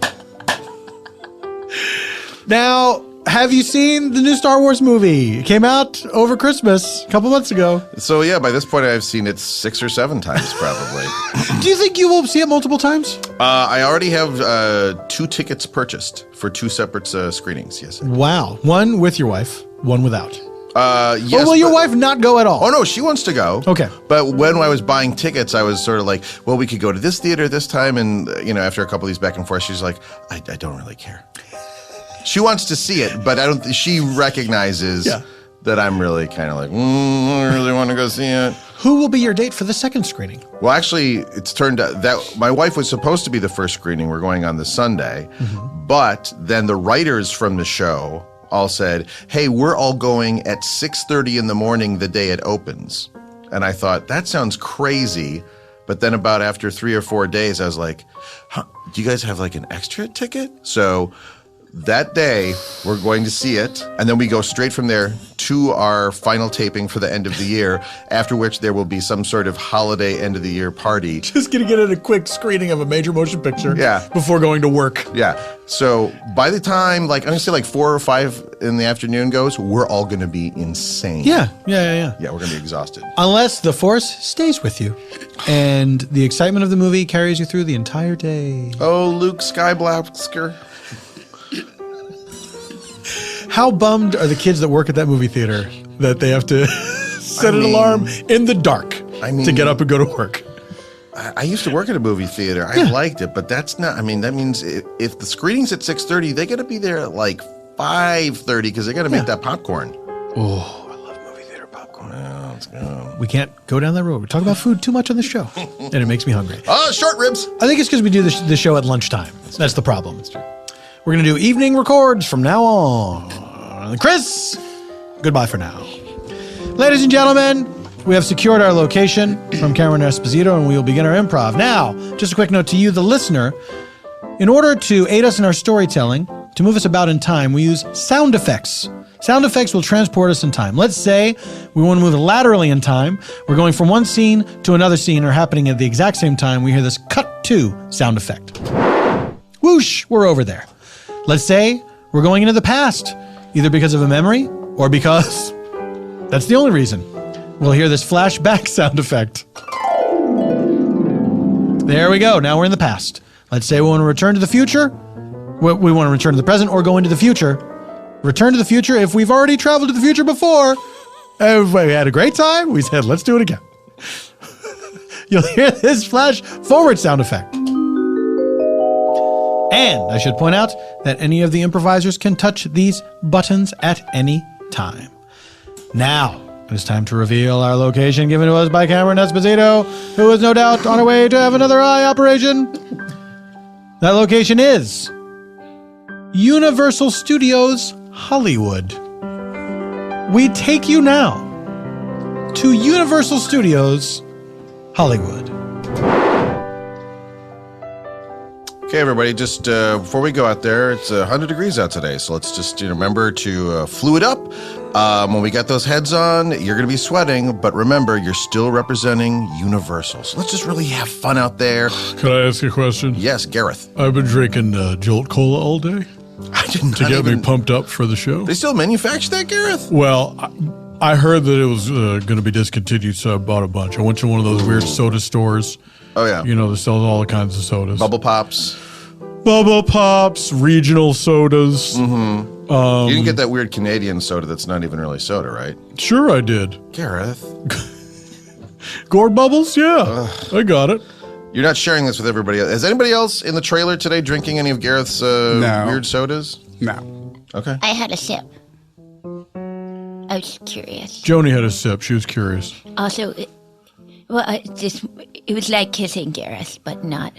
Now, have you seen the new Star Wars movie? It came out over Christmas a couple months ago. So yeah, by this point I've seen it 6 or 7 times probably. Do you think you will see it multiple times? I already have 2 tickets purchased for 2 separate screenings, yes. Wow. One with your wife, one without. Yes, or will your wife not go at all? Oh no, she wants to go. Okay. But when I was buying tickets, I was sort of like, well, we could go to this theater this time, and after a couple of these back and forth, she's like, I don't really care. She wants to see it, but she recognizes that I'm really kind of like, I really want to go see it. Who will be your date for the second screening? Well, actually, it's turned out that my wife was supposed to be the first screening. We're going on the Sunday, but then the writers from the show all said, hey, we're all going at 6:30 in the morning the day it opens. And I thought, that sounds crazy. But then about after 3 or 4 days, I was like, do you guys have like an extra ticket? So that day, we're going to see it, and then we go straight from there to our final taping for the end of the year, after which there will be some sort of holiday end-of-the-year party. Just gonna get in a quick screening of a major motion picture before going to work. Yeah. So by the time, I'm going to say 4 or 5 in the afternoon goes, we're all going to be insane. Yeah, Yeah, we're going to be exhausted. Unless the force stays with you and the excitement of the movie carries you through the entire day. Oh, Luke Skywalker. How bummed are the kids that work at that movie theater that they have to set an alarm in the dark to get up and go to work? I used to work at a movie theater. I liked it, but that's not, that means if the screening's at 6:30, they got to be there at 5:30 because they got to make that popcorn. Oh, I love movie theater popcorn. Yeah, let's go. We can't go down that road. We talk about food too much on the show, and it makes me hungry. Short ribs. I think it's because we do the show at lunchtime. That's the problem. That's true. We're going to do evening records from now on. Chris, goodbye for now. Ladies and gentlemen, we have secured our location from Cameron Esposito, and we will begin our improv. Now, just a quick note to you, the listener. In order to aid us in our storytelling, to move us about in time, we use sound effects. Sound effects will transport us in time. Let's say we want to move laterally in time. We're going from one scene to another scene, or happening at the exact same time. We hear this cut to sound effect. Whoosh, we're over there. Let's say we're going into the past, either because of a memory or because that's the only reason. We'll hear this flashback sound effect. There we go. Now we're in the past. Let's say we want to return to the future. We want to return to the present or go into the future. Return to the future if we've already traveled to the future before. And we had a great time. We said, let's do it again. You'll hear this flash forward sound effect. And I should point out that any of the improvisers can touch these buttons at any time. Now, it is time to reveal our location given to us by Cameron Esposito, who is no doubt on her way to have another eye operation. That location is Universal Studios Hollywood. We take you now to Universal Studios Hollywood. Okay, everybody, just before we go out there, it's 100 degrees out today, so let's just remember to fluid up. When we got those heads on, you're going to be sweating, but remember, you're still representing Universal. So let's just really have fun out there. Can I ask a question? Yes, Gareth. I've been drinking Jolt Cola all day to get me pumped up for the show. They still manufacture that, Gareth? Well, I heard that it was going to be discontinued, so I bought a bunch. I went to one of those weird soda stores. Oh, yeah. That sells all kinds of sodas. Bubble Pops. Bubble Pops, regional sodas. Mm-hmm. You didn't get that weird Canadian soda that's not even really soda, right? Sure I did. Gareth. Gourd Bubbles? Yeah. I got it. You're not sharing this with everybody else. Is anybody else in the trailer today drinking any of Gareth's weird sodas? No. Okay. I had a sip. I was curious. Joni had a sip. She was curious. Also, it was like kissing Gareth, but not.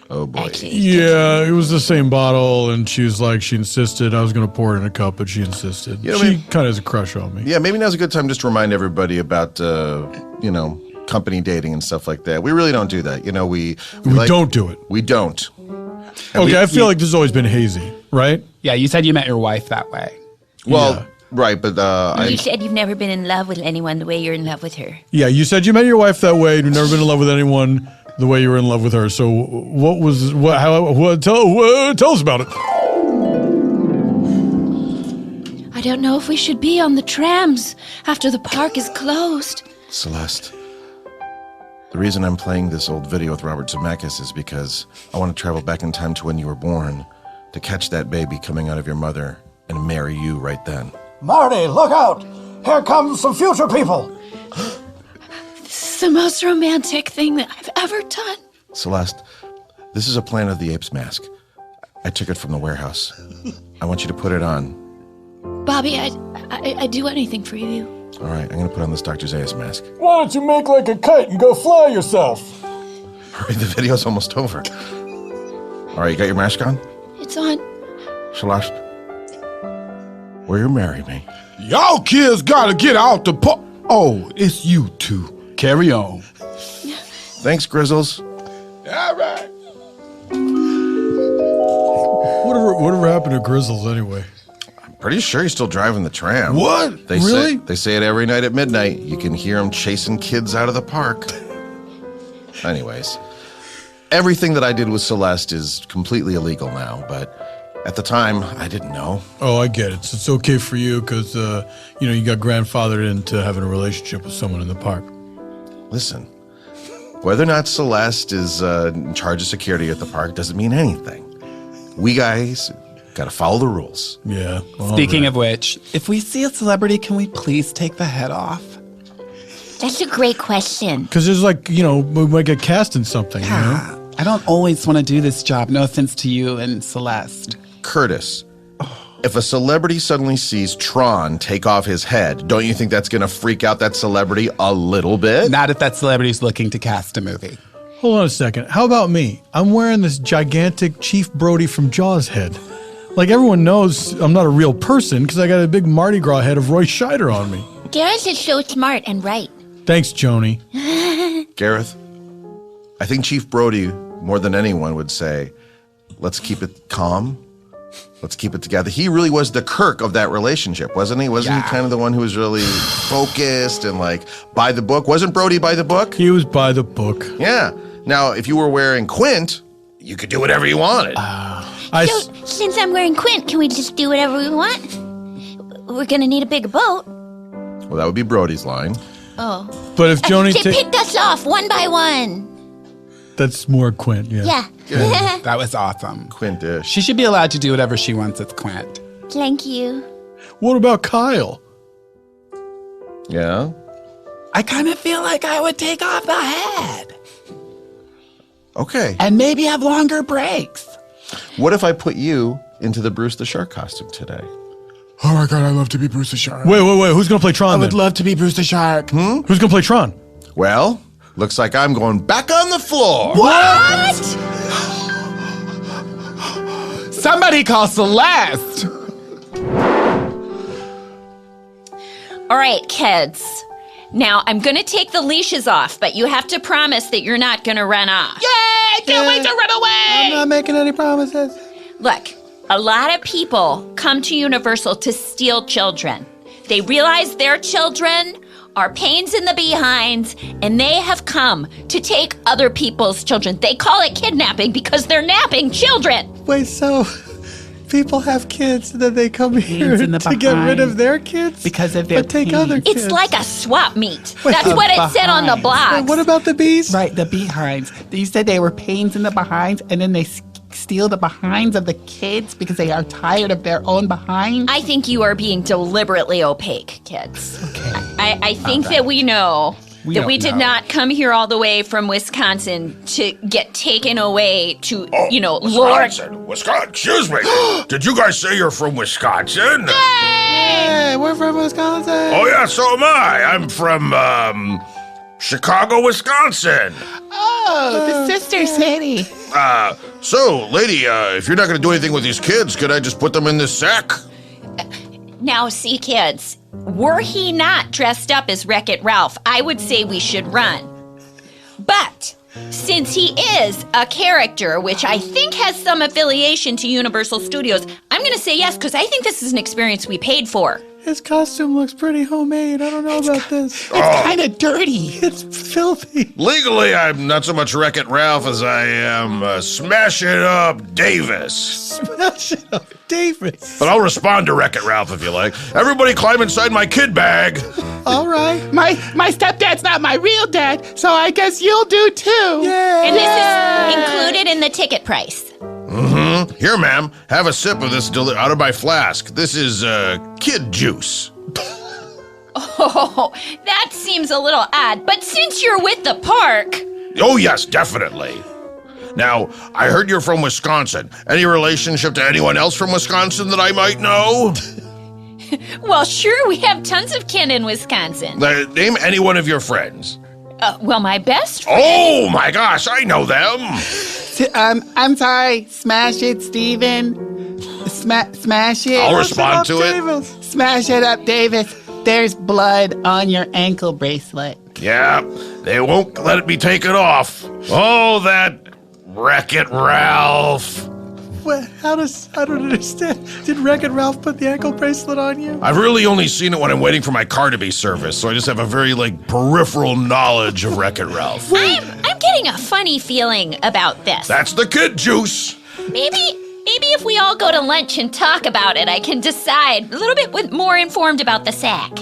Oh, boy. Actually. Yeah, it was the same bottle, and she insisted. I was going to pour it in a cup, but she insisted. She kind of has a crush on me. Yeah, maybe now's a good time just to remind everybody about, company dating and stuff like that. We really don't do that. We don't do it. We don't. Okay, I feel like this has always been hazy, right? Yeah, you said you met your wife that way. Well, Yeah. right, but You said you've never been in love with anyone the way you're in love with her. Yeah, you said you met your wife that way. You've never been in love with anyone the way you were in love with her. So tell us about it. I don't know if we should be on the trams after the park is closed. Celeste, the reason I'm playing this old video with Robert Zemeckis is because I want to travel back in time to when you were born to catch that baby coming out of your mother and marry you right then. Marty, look out! Here comes some future people. It's the most romantic thing that I've ever done. Celeste, this is a Planet of the Apes mask. I took it from the warehouse. I want you to put it on. Bobby, I'd do anything for you. All right, I'm going to put on this Dr. Zayas mask. Why don't you make like a kite and go fly yourself? Hurry, the video's almost over. All right, you got your mask on? It's on. Celeste, will you marry me? Y'all kids gotta get out the Oh, it's you two. Carry on. Thanks, Grizzles. All right. Whatever happened to Grizzles anyway? Pretty sure he's still driving the tram. What? Really? They say it every night at midnight. You can hear him chasing kids out of the park. Anyways, everything that I did with Celeste is completely illegal now, but at the time, I didn't know. Oh, I get it. So it's okay for you because, you got grandfathered into having a relationship with someone in the park. Listen, whether or not Celeste is in charge of security at the park doesn't mean anything. We guys got to follow the rules. Yeah. Speaking of which, if we see a celebrity, can we please take the head off? That's a great question. Because there's we might get cast in something, I don't always want to do this job. No offense to you and Celeste. Curtis, if a celebrity suddenly sees Tron take off his head, don't you think that's going to freak out that celebrity a little bit? Not if that celebrity's looking to cast a movie. Hold on a second. How about me? I'm wearing this gigantic Chief Brody from Jaws head. Like, everyone knows I'm not a real person because I got a big Mardi Gras head of Roy Scheider on me. Gareth is so smart and right. Thanks, Joni. Gareth, I think Chief Brody, more than anyone, would say, let's keep it calm. Let's keep it together. He really was the Kirk of that relationship, wasn't he? Wasn't he kind of the one who was really focused and by the book? Wasn't Brody by the book? He was by the book. Yeah. Now, if you were wearing Quint, you could do whatever you wanted. So, since I'm wearing Quint, can we just do whatever we want? We're gonna need a bigger boat. Well, that would be Brody's line. Oh. But if Joni They picked us off one by one. That's more Quint, yeah. Yeah. That was awesome. Quint-ish. She should be allowed to do whatever she wants with Quint. Thank you. What about Kyle? Yeah? I kind of feel like I would take off the head Okay. and maybe have longer breaks. What if I put you into the Bruce the Shark costume today? Oh my God, I love to be Bruce the Shark. Wait. Who's going to play Tron I then? would love to be Bruce the Shark. Who's going to play Tron? Well, looks like I'm going back on the floor. What? Somebody call Celeste. All right, kids. Now, I'm going to take the leashes off, but you have to promise that you're not going to run off. Yay! Can't wait to run away. I'm not making any promises. Look, a lot of people come to Universal to steal children. They realize their children are pains in the behinds, and they have come to take other people's children. They call it kidnapping because they're napping children. Wait, so people have kids and then they come here in the to get rid behind. of their kids? Because of their But take pain. other kids. It's like a swap meet. Wait, That's what it said on the behinds. blog. Wait, what about the bees? Right, the behinds. You said they were pains in the behinds, and then they steal the behinds of the kids because they are tired of their own behinds? I think you are being deliberately opaque, kids. Okay. I think that we know that we did not come here all the way from Wisconsin to get taken away to, Lord. Wisconsin. Excuse me. Did you guys say you're from Wisconsin? Hey, we're from Wisconsin. Oh, yeah, so am I. I'm from, Chicago, Wisconsin. Oh, the sister city. So, lady, if you're not going to do anything with these kids, could I just put them in this sack? Now, see, kids, were he not dressed up as Wreck-It Ralph, I would say we should run. But since he is a character, which I think has some affiliation to Universal Studios, I'm going to say yes, because I think this is an experience we paid for. His costume looks pretty homemade. I don't know about this. It's kind of dirty. It's filthy. Legally, I'm not so much Wreck-It Ralph as I am Smash It Up Davis. Smash it up, Davis. But I'll respond to Wreck-It Ralph if you like. Everybody climb inside my kid bag. All right. My stepdad's not my real dad, so I guess you'll do too. Yeah. And this is included in the ticket price. Mm-hmm. Here, ma'am, have a sip of this out of my flask. This is kid juice. Oh, that seems a little odd, but since you're with the park... Oh, yes, definitely. Now, I heard you're from Wisconsin. Any relationship to anyone else from Wisconsin that I might know? Well, sure, we have tons of kin in Wisconsin. Name any one of your friends. Well, my best friend... Oh, my gosh, I know them. I'm sorry. Smash it, Steven. Smash it. I'll respond to it. Smash it up, Davis. There's blood on your ankle bracelet. Yeah, they won't let me take it off. Oh, that Wreck-It Ralph. What? I don't understand. Did Wreck-It Ralph put the ankle bracelet on you? I've really only seen it when I'm waiting for my car to be serviced, so I just have a very, peripheral knowledge of Wreck-It Ralph. I'm getting a funny feeling about this. That's the kid juice. Maybe if we all go to lunch and talk about it, I can decide a little bit more informed about the sack.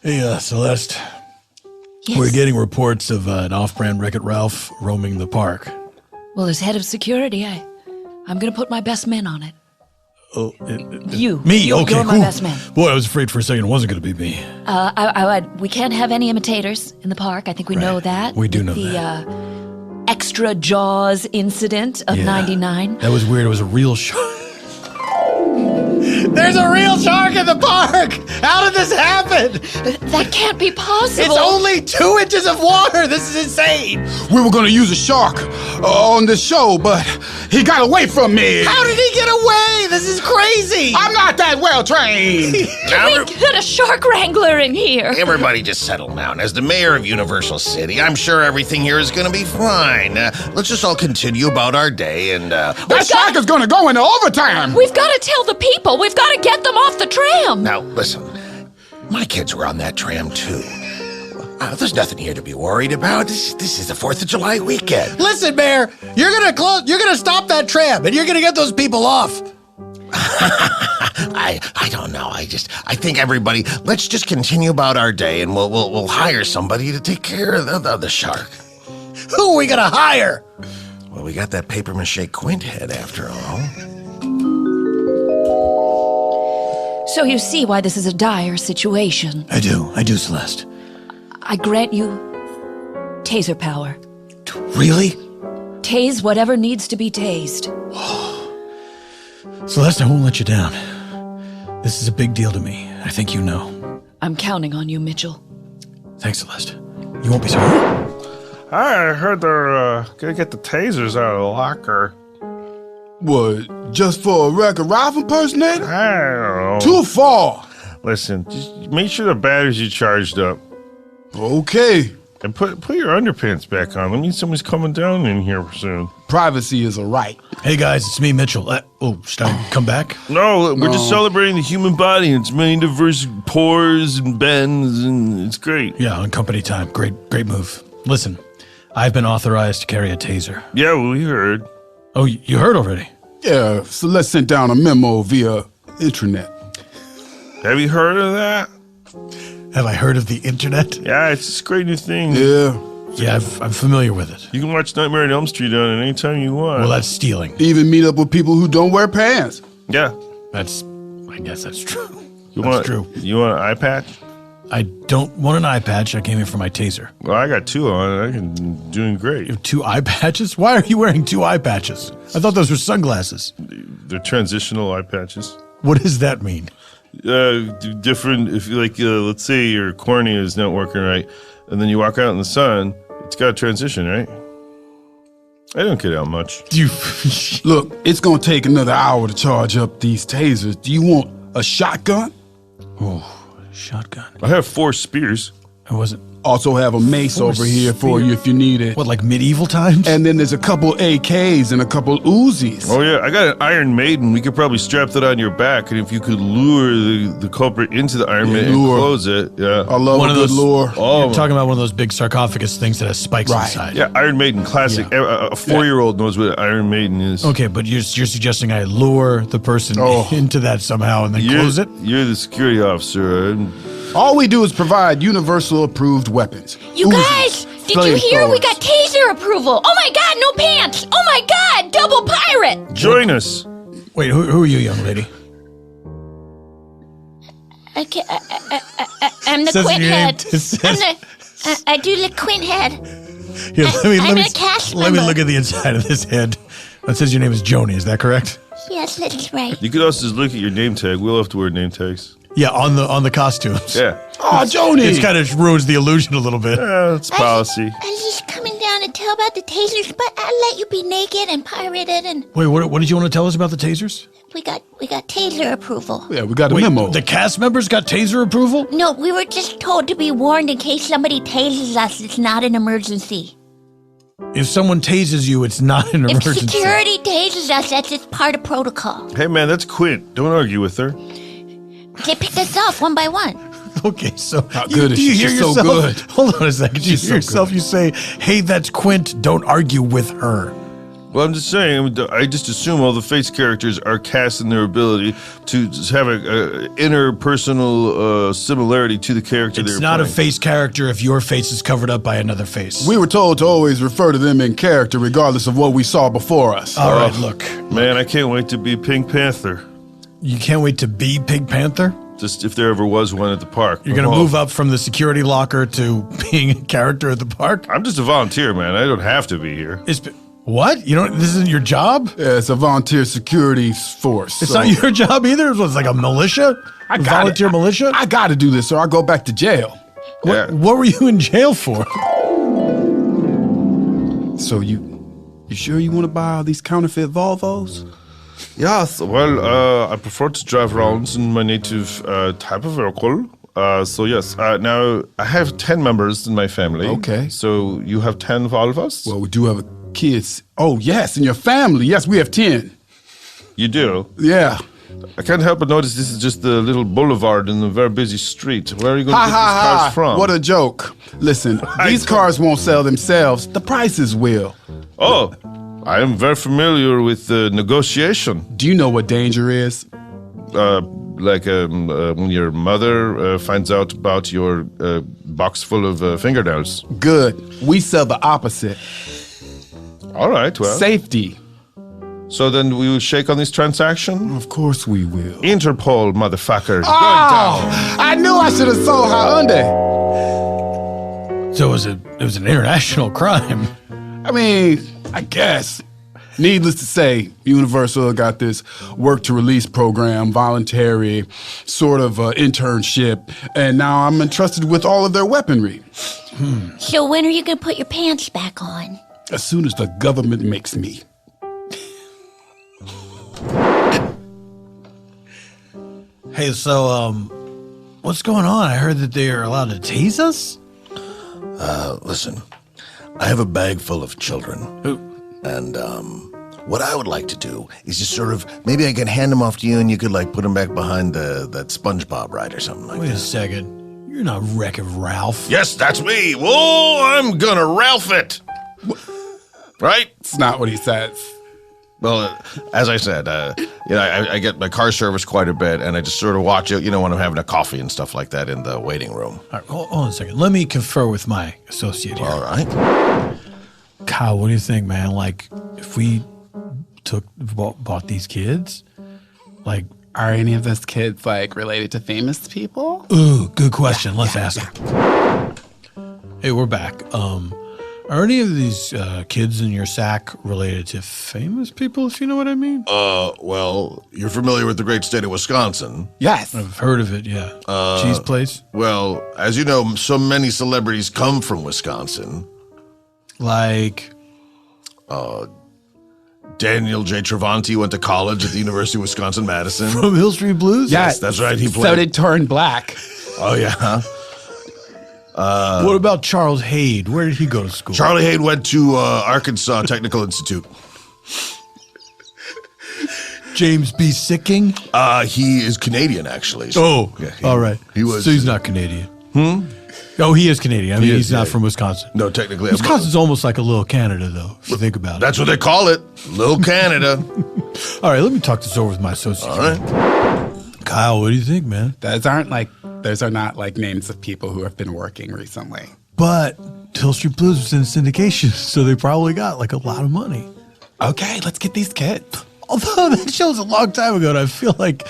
Hey, Celeste. Yes. We're getting reports of an off-brand Wreck-It Ralph roaming the park. Well, as head of security, I'm going to put my best men on it. Oh, You. me? Okay, You're my cool. best man. Boy, I was afraid for a second it wasn't going to be me. We can't have any imitators in the park. I think we know that. We do know the, that. Extra Jaws incident of 99. That was weird. It was a real shark. There's a real shark in the park! How did this happen? That can't be possible. It's only 2 inches of water! This is insane! We were gonna use a shark on the show, but he got away from me. How did he get away? This is crazy! I'm not that well trained. Can we get a shark wrangler in here? Everybody just settle down. As the mayor of Universal City, I'm sure everything here is going to be fine. Let's just all continue about our day and... That shark is gonna go into overtime. We've got to tell the people. We've got to get them off the tram. Now, listen. My kids were on that tram, too. There's nothing here to be worried about. This is the 4th of July weekend. Listen, Mayor, you're gonna stop that tram, and you're gonna get those people off. I don't know. I think everybody, let's just continue about our day, and we'll hire somebody to take care of the shark. Who are we gonna hire? Well, we got that papier-mâché Quint head, after all. So you see why this is a dire situation. I do, Celeste. I grant you taser power. Really? Tase whatever needs to be tased. Celeste, I won't let you down. This is a big deal to me. I think you know. I'm counting on you, Mitchell. Thanks, Celeste. You won't be sorry. I heard they're gonna get the tasers out of the locker. What, just for a Wreck-It Ralph impersonator? I don't know. Too far. Listen, just make sure the batteries are charged up. Okay. And put your underpants back on. That means somebody's coming down in here soon. Privacy is a right. Hey, guys, it's me, Mitchell. Should I come back? No, we're just celebrating the human body and its many diverse pores and bends, and it's great. Yeah, on company time. Great move. Listen, I've been authorized to carry a taser. Yeah, well, we heard. Oh, you heard already? Yeah, Celeste sent down a memo via intranet. Have you heard of that? Have I heard of the internet? Yeah, it's this great new thing. Yeah. Yeah, I'm familiar with it. You can watch Nightmare on Elm Street on it anytime you want. Well, that's stealing. Even meet up with people who don't wear pants. Yeah. I guess that's true. That's true. You want an eye patch? I don't want an eye patch. I came here for my taser. Well, I got 2 on. I'm doing great. You have 2 eye patches? Why are you wearing 2 eye patches? I thought those were sunglasses. They're transitional eye patches. What does that mean? Different, if you let's say your cornea is not working right, and then you walk out in the sun, it's got a transition, right? I don't get out much. Look, it's gonna take another hour to charge up these tasers. Do you want a shotgun? Oh, shotgun. I have 4 spears. I wasn't. Also have a mace over here for you if you need it. What, like medieval times? And then there's a couple AKs and a couple Uzis. Oh yeah, I got an Iron Maiden. We could probably strap that on your back, and if you could lure the culprit into the Iron Maiden and close it, yeah. I love a good lure. You're talking about one of those big sarcophagus things that has spikes inside. Yeah, Iron Maiden, classic. Yeah. A 4-year-old knows what an Iron Maiden is. Okay, but you're suggesting I lure the person into that somehow and then close it? You're the security officer. All we do is provide universal approved weapons. You guys, did you hear? We got taser approval. Oh my God, no pants. Oh my God, double pirate. Join us. Wait, who are you, young lady? I'm the Says quint your name- head. it says- I do the quint head. Here, I'm a cast let me member. look at the inside of this head. It says your name is Joni. Is that correct? Yes, that's right. You could also just look at your name tag. We'll have to wear name tags. Yeah, on the costumes. Yeah. Oh, Joni. It kind of ruins the illusion a little bit. It's policy. I was just coming down to tell about the tasers, but I'll let you be naked and pirated, and Wait, what did you want to tell us about the tasers? we got taser approval. Yeah, we got a Wait, memo. the cast members got taser approval? No, we were just told to be warned in case somebody tases us. It's not an emergency. If someone tases you, it's not an If emergency. security tases us, that's just part of protocol. Hey, man, that's Quint. Don't argue with her. They picked us off one by one. Okay, so How good is do you she? hear She's so yourself? good. Hold on a second. Do you She's hear so yourself? good. You say, "Hey, that's Quint. Don't argue with her." Well, I'm just saying, I just assume all the face characters are cast in their ability to just have a interpersonal similarity to the character they're It's not a playing. face character if your face is covered up by another face. We were told to always refer to them in character regardless of what we saw before us. All right, look. Man, I can't wait to be Pink Panther. You can't wait to be Pig Panther? Just if there ever was one at the park. You're going to move up from the security locker to being a character at the park? I'm just a volunteer, man. I don't have to be here. What? You don't? This isn't your job? Yeah, it's a volunteer security force. It's not your job either? It's like a militia? I got volunteer it. militia? I got to do this or I'll go back to jail. Yeah. What were you in jail for? So you sure you want to buy all these counterfeit Volvos? Yes, well, I prefer to drive around in my native type of vehicle. So yes, now I have 10 members in my family. Okay. So you have 10 Volvos? Well, we do have kids. Oh, yes, in your family. Yes, we have 10. You do? Yeah. I can't help but notice this is just the little boulevard in a very busy street. Where are you going to Ha get these ha cars ha. from? What a joke. Listen, these cars won't sell themselves. The prices will. Oh, I am very familiar with negotiation. Do you know what danger is? When your mother finds out about your box full of fingernails. Good. We sell the opposite. All right, well. Safety. So then we will shake on this transaction? Of course we will. Interpol, motherfucker. Oh, I knew I should have sold Hyundai. So it was an international crime. I mean, I guess. Needless to say, Universal got this work to release program, voluntary sort of internship, and now I'm entrusted with all of their weaponry. So when are you going to put your pants back on? As soon as the government makes me. Hey, so, what's going on? I heard that they are allowed to tase us? Listen, I have a bag full of children. And what I would like to do is just sort of, maybe I can hand them off to you and you could like put them back behind that SpongeBob ride or something like Wait a that. second. You're not Wreck-It Ralph. Yes, that's me. Whoa, I'm gonna Ralph it. Right? It's not what he says. Well, as I said, I get my car serviced quite a bit, and I just sort of watch it, when I'm having a coffee and stuff like that in the waiting room. All right, hold on a second. Let me confer with my associate here. All right. Kyle, what do you think, man? Like, if we bought these kids, like, Are any of those kids like related to famous people? ooh, good question. Let's ask them. Hey, we're back. Are any of these kids in your sack related to famous people, if you know what I mean? Well, you're familiar with the great state of Wisconsin. Yes. I've heard of it, yeah. Cheese place? Well, as you know, so many celebrities come from Wisconsin. Like, Daniel J. Travanti went to college at the University of Wisconsin-Madison. from Hill Street Blues? Yes, that's right. He So played. did Torrin Black. Oh, yeah. What about Charles Hayde? Where did he go to school? Charlie Hayde went to Arkansas Technical Institute. James B. Sicking? He is Canadian, actually. Oh, Yeah, all right. He was. So he's not Canadian. Oh, he is Canadian. I mean, is, he's not yeah. from Wisconsin. No, technically. Wisconsin's almost like a little Canada, though, if you think about it. That's what they call it. Little Canada. All right, let me talk this over with my associate. All right. Kyle, what do you think, man? Those are not like names of people who have been working recently. But Hill Street Blues was in syndication, so they probably got like a lot of money. Okay, let's get these kids. Although that show was a long time ago, and I feel like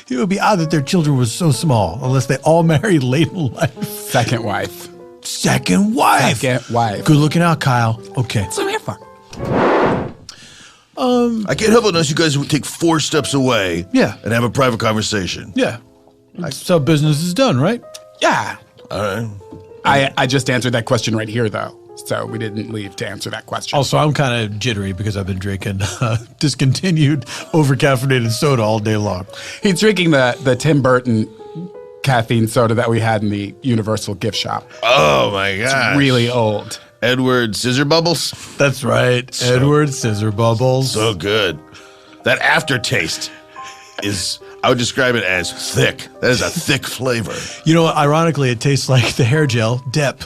It would be odd that their children were so small, unless they all married late in life. Second wife. Second wife. Second wife. Good looking out, Kyle. Okay. That's what I'm here for. I can't help it unless you guys would take 4 steps away. Yeah. And have a private conversation. Yeah. That's how business is done, right? Yeah. All right. I just answered that question right here, though. So we didn't leave to answer that question. Also, I'm kind of jittery because I've been drinking discontinued, over-caffeinated soda all day long. He's drinking the Tim Burton caffeine soda that we had in the Universal gift shop. Oh, my gosh. It's really old. Edward Scissor Bubbles. That's right. Edward Scissor Bubbles. So good. That aftertaste is, I would describe it as thick. That is a thick flavor. You know what? Ironically, it tastes like the hair gel, Dep.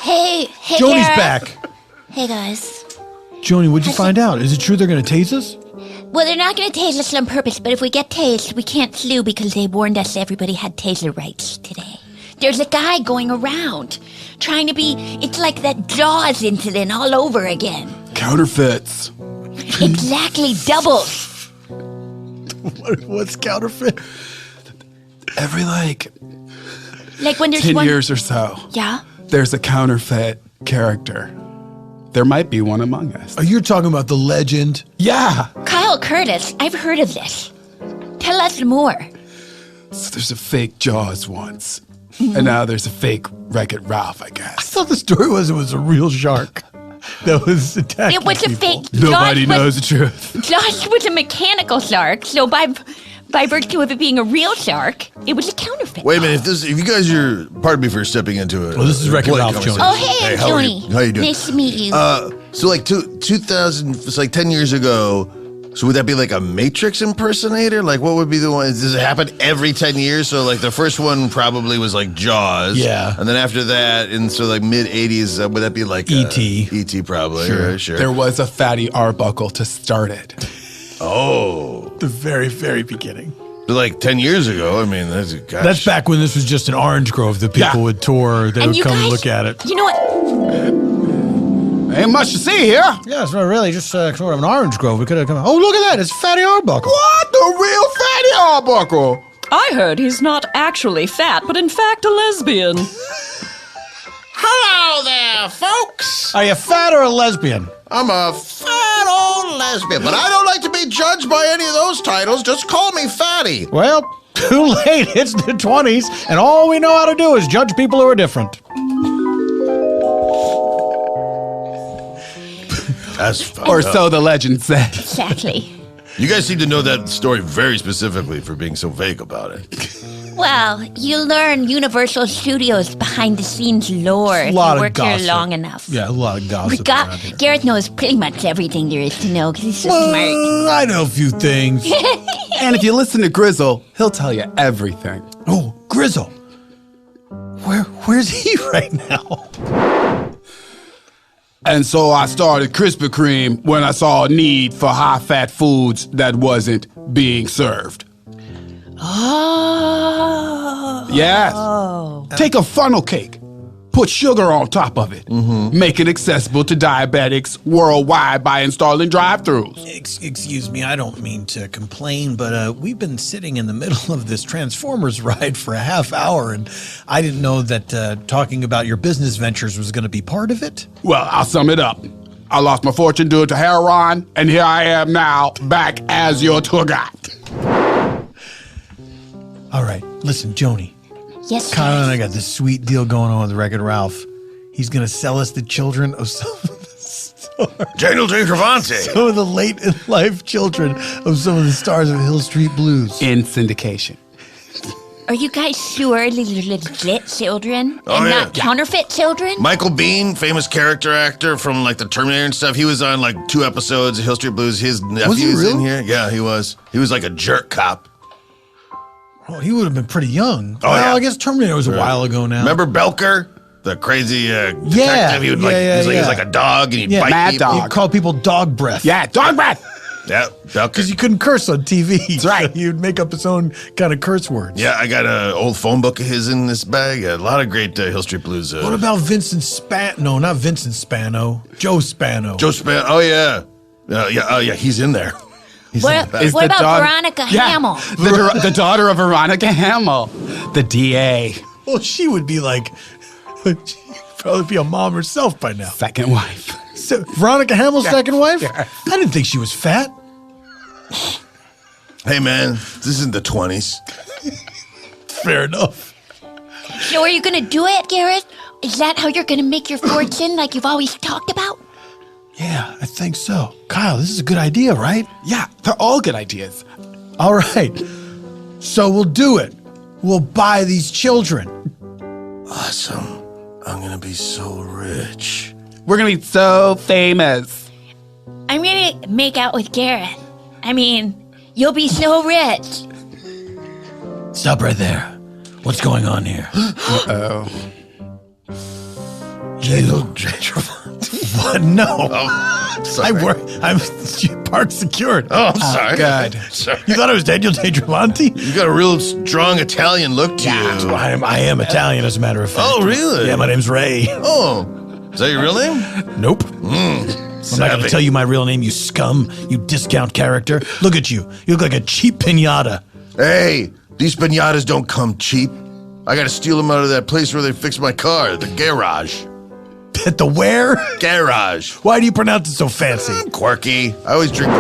Hey, Joni's Gareth. back. Hey, guys. Joni, what'd you find out? Is it true they're going to tase us? Well, they're not going to tase us on purpose, but if we get tased, we can't sue because they warned us everybody had taser rights today. There's a guy going around trying to be, it's like that Jaws incident all over again. Counterfeits. Exactly, doubles. What's counterfeit? Every, Like when there's 10 one. years or so, Yeah? there's a counterfeit character. There might be one among us. Are you talking about the legend? Yeah. Kyle Curtis, I've heard of this. Tell us more. So there's a fake Jaws once. And now there's a fake Wreck-It Ralph, I I guess. thought the story was it was a real shark that was attacking It was a people. fake. Nobody knows the truth. Josh was a mechanical shark, so by virtue of it being a real shark, it was a counterfeit. Wait a minute. If you guys are, pardon me for stepping into it. Well, this is Wreck-It Ralph, Joni. Oh, hey, how are you? Joni. How you doing? Nice to meet you. So like 2000, it's like 10 years ago. So would that be like a Matrix impersonator? Like what would be the one? Does it happen every 10 years? So like the first one probably was like Jaws. Yeah. And then after that, and so like mid 80s, would that be like E.T.. E.T. probably. Sure. Right? Sure. There was a fatty Arbuckle to start it. Oh. The very, very beginning. But like 10 years ago, I mean, gosh. That's back when this was just an orange grove that people would tour. They would you come and guys, look at it. You know what? Ain't much to see here. Yeah, it's not really just sort of an orange grove. We could have come. Oh, look at that! It's Fatty Arbuckle. What? The real fatty Arbuckle? I heard he's not actually fat, but in fact a lesbian. Hello there, folks. Are you fat or a lesbian? I'm a fat old lesbian, but I don't like to be judged by any of those titles. Just call me Fatty. Well, too late. It's the 20s, and all we know how to do is judge people who are different. That's fucked Or up. so the legend said. Exactly. You guys seem to know that story very specifically for being so vague about it. Well, you learn Universal Studios behind the scenes lore if you lot of work here gossip. long enough. Yeah, a lot of gossip around here. Gareth knows pretty much everything there is to know because he's so smart. I know a few things. And if you listen to Grizzle, he'll tell you everything. Oh, Grizzle. Where's he right now? And so I started Krispy Kreme when I saw a need for high-fat foods that wasn't being served. Oh. Yes. Take a funnel cake, put sugar on top of it, make it accessible to diabetics worldwide by installing drive-thrus. Excuse me, I don't mean to complain, but we've been sitting in the middle of this Transformers ride for a half hour, and I didn't know that talking about your business ventures was going to be part of it. Well, I'll sum it up. I lost my fortune due to heroin, and here I am now, back as your tour guide. All right, listen, Joni. Yes, Kyle and I Gareth. got this sweet deal going on with Wreck-It Ralph. He's going to sell us the children of some of the stars. Daniel J. Travante. Some of the late in life children of some of the stars of Hill Street Blues. In syndication. Are you guys sure these are legit children and yeah. not counterfeit children? Michael Biehn, famous character actor from like the Terminator and stuff. He was on like 2 episodes of Hill Street Blues. His nephew's really? in here. Yeah, he was. He was like a jerk cop. Oh, he would have been pretty young. Oh, well, yeah. I guess Terminator was a while ago now. Remember Belker? The crazy detective? Yeah, He would yeah, he was yeah. like a dog and he'd bite Mad people. Dog. He'd call people dog breath. Yeah, dog breath. Yeah, Belker. Because you couldn't curse on TV. That's right. So you'd make up his own kind of curse words. Yeah, I got an old phone book of his in this bag. A lot of great Hill Street Blues. What about Vincent Spano? No, not Vincent Spano. Joe Spano. Joe Span? Oh, yeah. Yeah, he's in there. What about Veronica Hamill? The daughter of Veronica Hamill, the DA. Well, she would be like, she'd probably be a mom herself by now. Second wife. So, Veronica Hamill's second wife? Yeah. I didn't think she was fat. Hey, man, this isn't the 20s. Fair enough. So are you going to do it, Garrett? Is that how you're going to make your fortune like you've always talked about? Yeah, I think so. Kyle, this is a good idea, right? Yeah, they're all good ideas. All right. So we'll do it. We'll buy these children. Awesome. I'm gonna be so rich. We're going to be so famous. I'm going to make out with Garrett. I mean, you'll be so rich. Stop right there. What's going on here? Uh-oh. What? No. Oh, sorry. I'm park secured. Oh, I'm sorry. God. Sorry. You thought I was Daniel Di Travanti? You got a real strong Italian look to you. I am Italian, as a matter of fact. Oh, really? Yeah, my name's Ray. Oh, is that your real name? Nope. I'm not going to tell you my real name, you scum, you discount character. Look at you. You look like a cheap piñata. Hey, these pinatas don't come cheap. I got to steal them out of that place where they fix my car, the garage. At the where? Garage. Why do you pronounce it so fancy? Quirky. I always drink.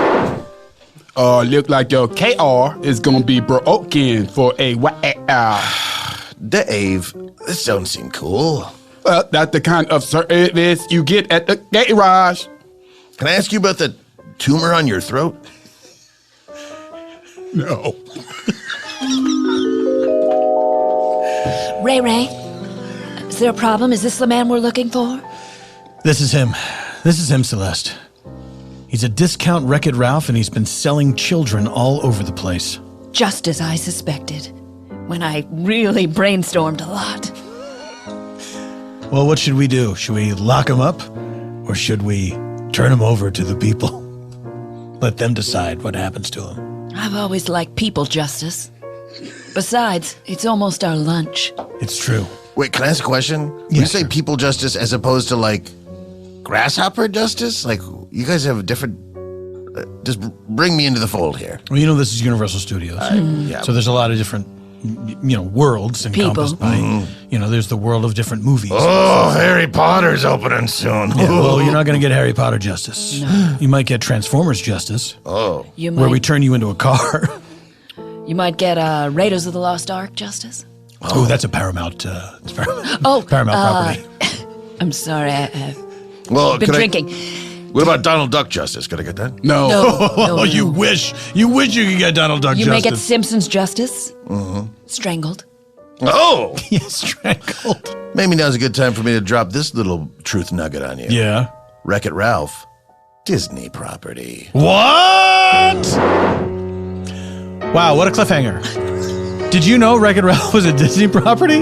Look like your KR is going to be broken for a while. Dave, this don't seem cool. That's the kind of service you get at the garage. Can I ask you about the tumor on your throat? No. Ray, is there a problem? Is this the man we're looking for? This is him. This is him, Celeste. He's a discount Wreck-It Ralph, and he's been selling children all over the place. Just as I suspected, when I really brainstormed a lot. Well, what should we do? Should we lock him up? Or should we turn him over to the people? Let them decide what happens to him. I've always liked people justice. Besides, it's almost our lunch. It's true. Wait, can I ask a question? Yeah, You say people justice as opposed to like grasshopper justice? Like you guys have a different. Just bring me into the fold here. Well, you know this is Universal Studios. Yeah. So there's a lot of different, worlds encompassed by, there's the world of different movies. Oh, Harry Potter's opening soon. Yeah, well, you're not going to get Harry Potter justice. No. You might get Transformers justice. Oh. Where we turn you into a car. You might get Raiders of the Lost Ark justice. Oh, that's a Paramount. It's Paramount. Paramount property. I'm sorry, I've Well, been drinking. What about Donald Duck justice? Could I get that? No. No, You wish. You wish you could get Donald Duck You justice. may get Simpsons justice. Strangled. Oh! Yes, strangled. Maybe now's a good time for me to drop this little truth nugget on you. Yeah. Wreck-It Ralph, Disney property. What? Wow, what a cliffhanger. Did you know Wreck-It Ralph was a Disney property?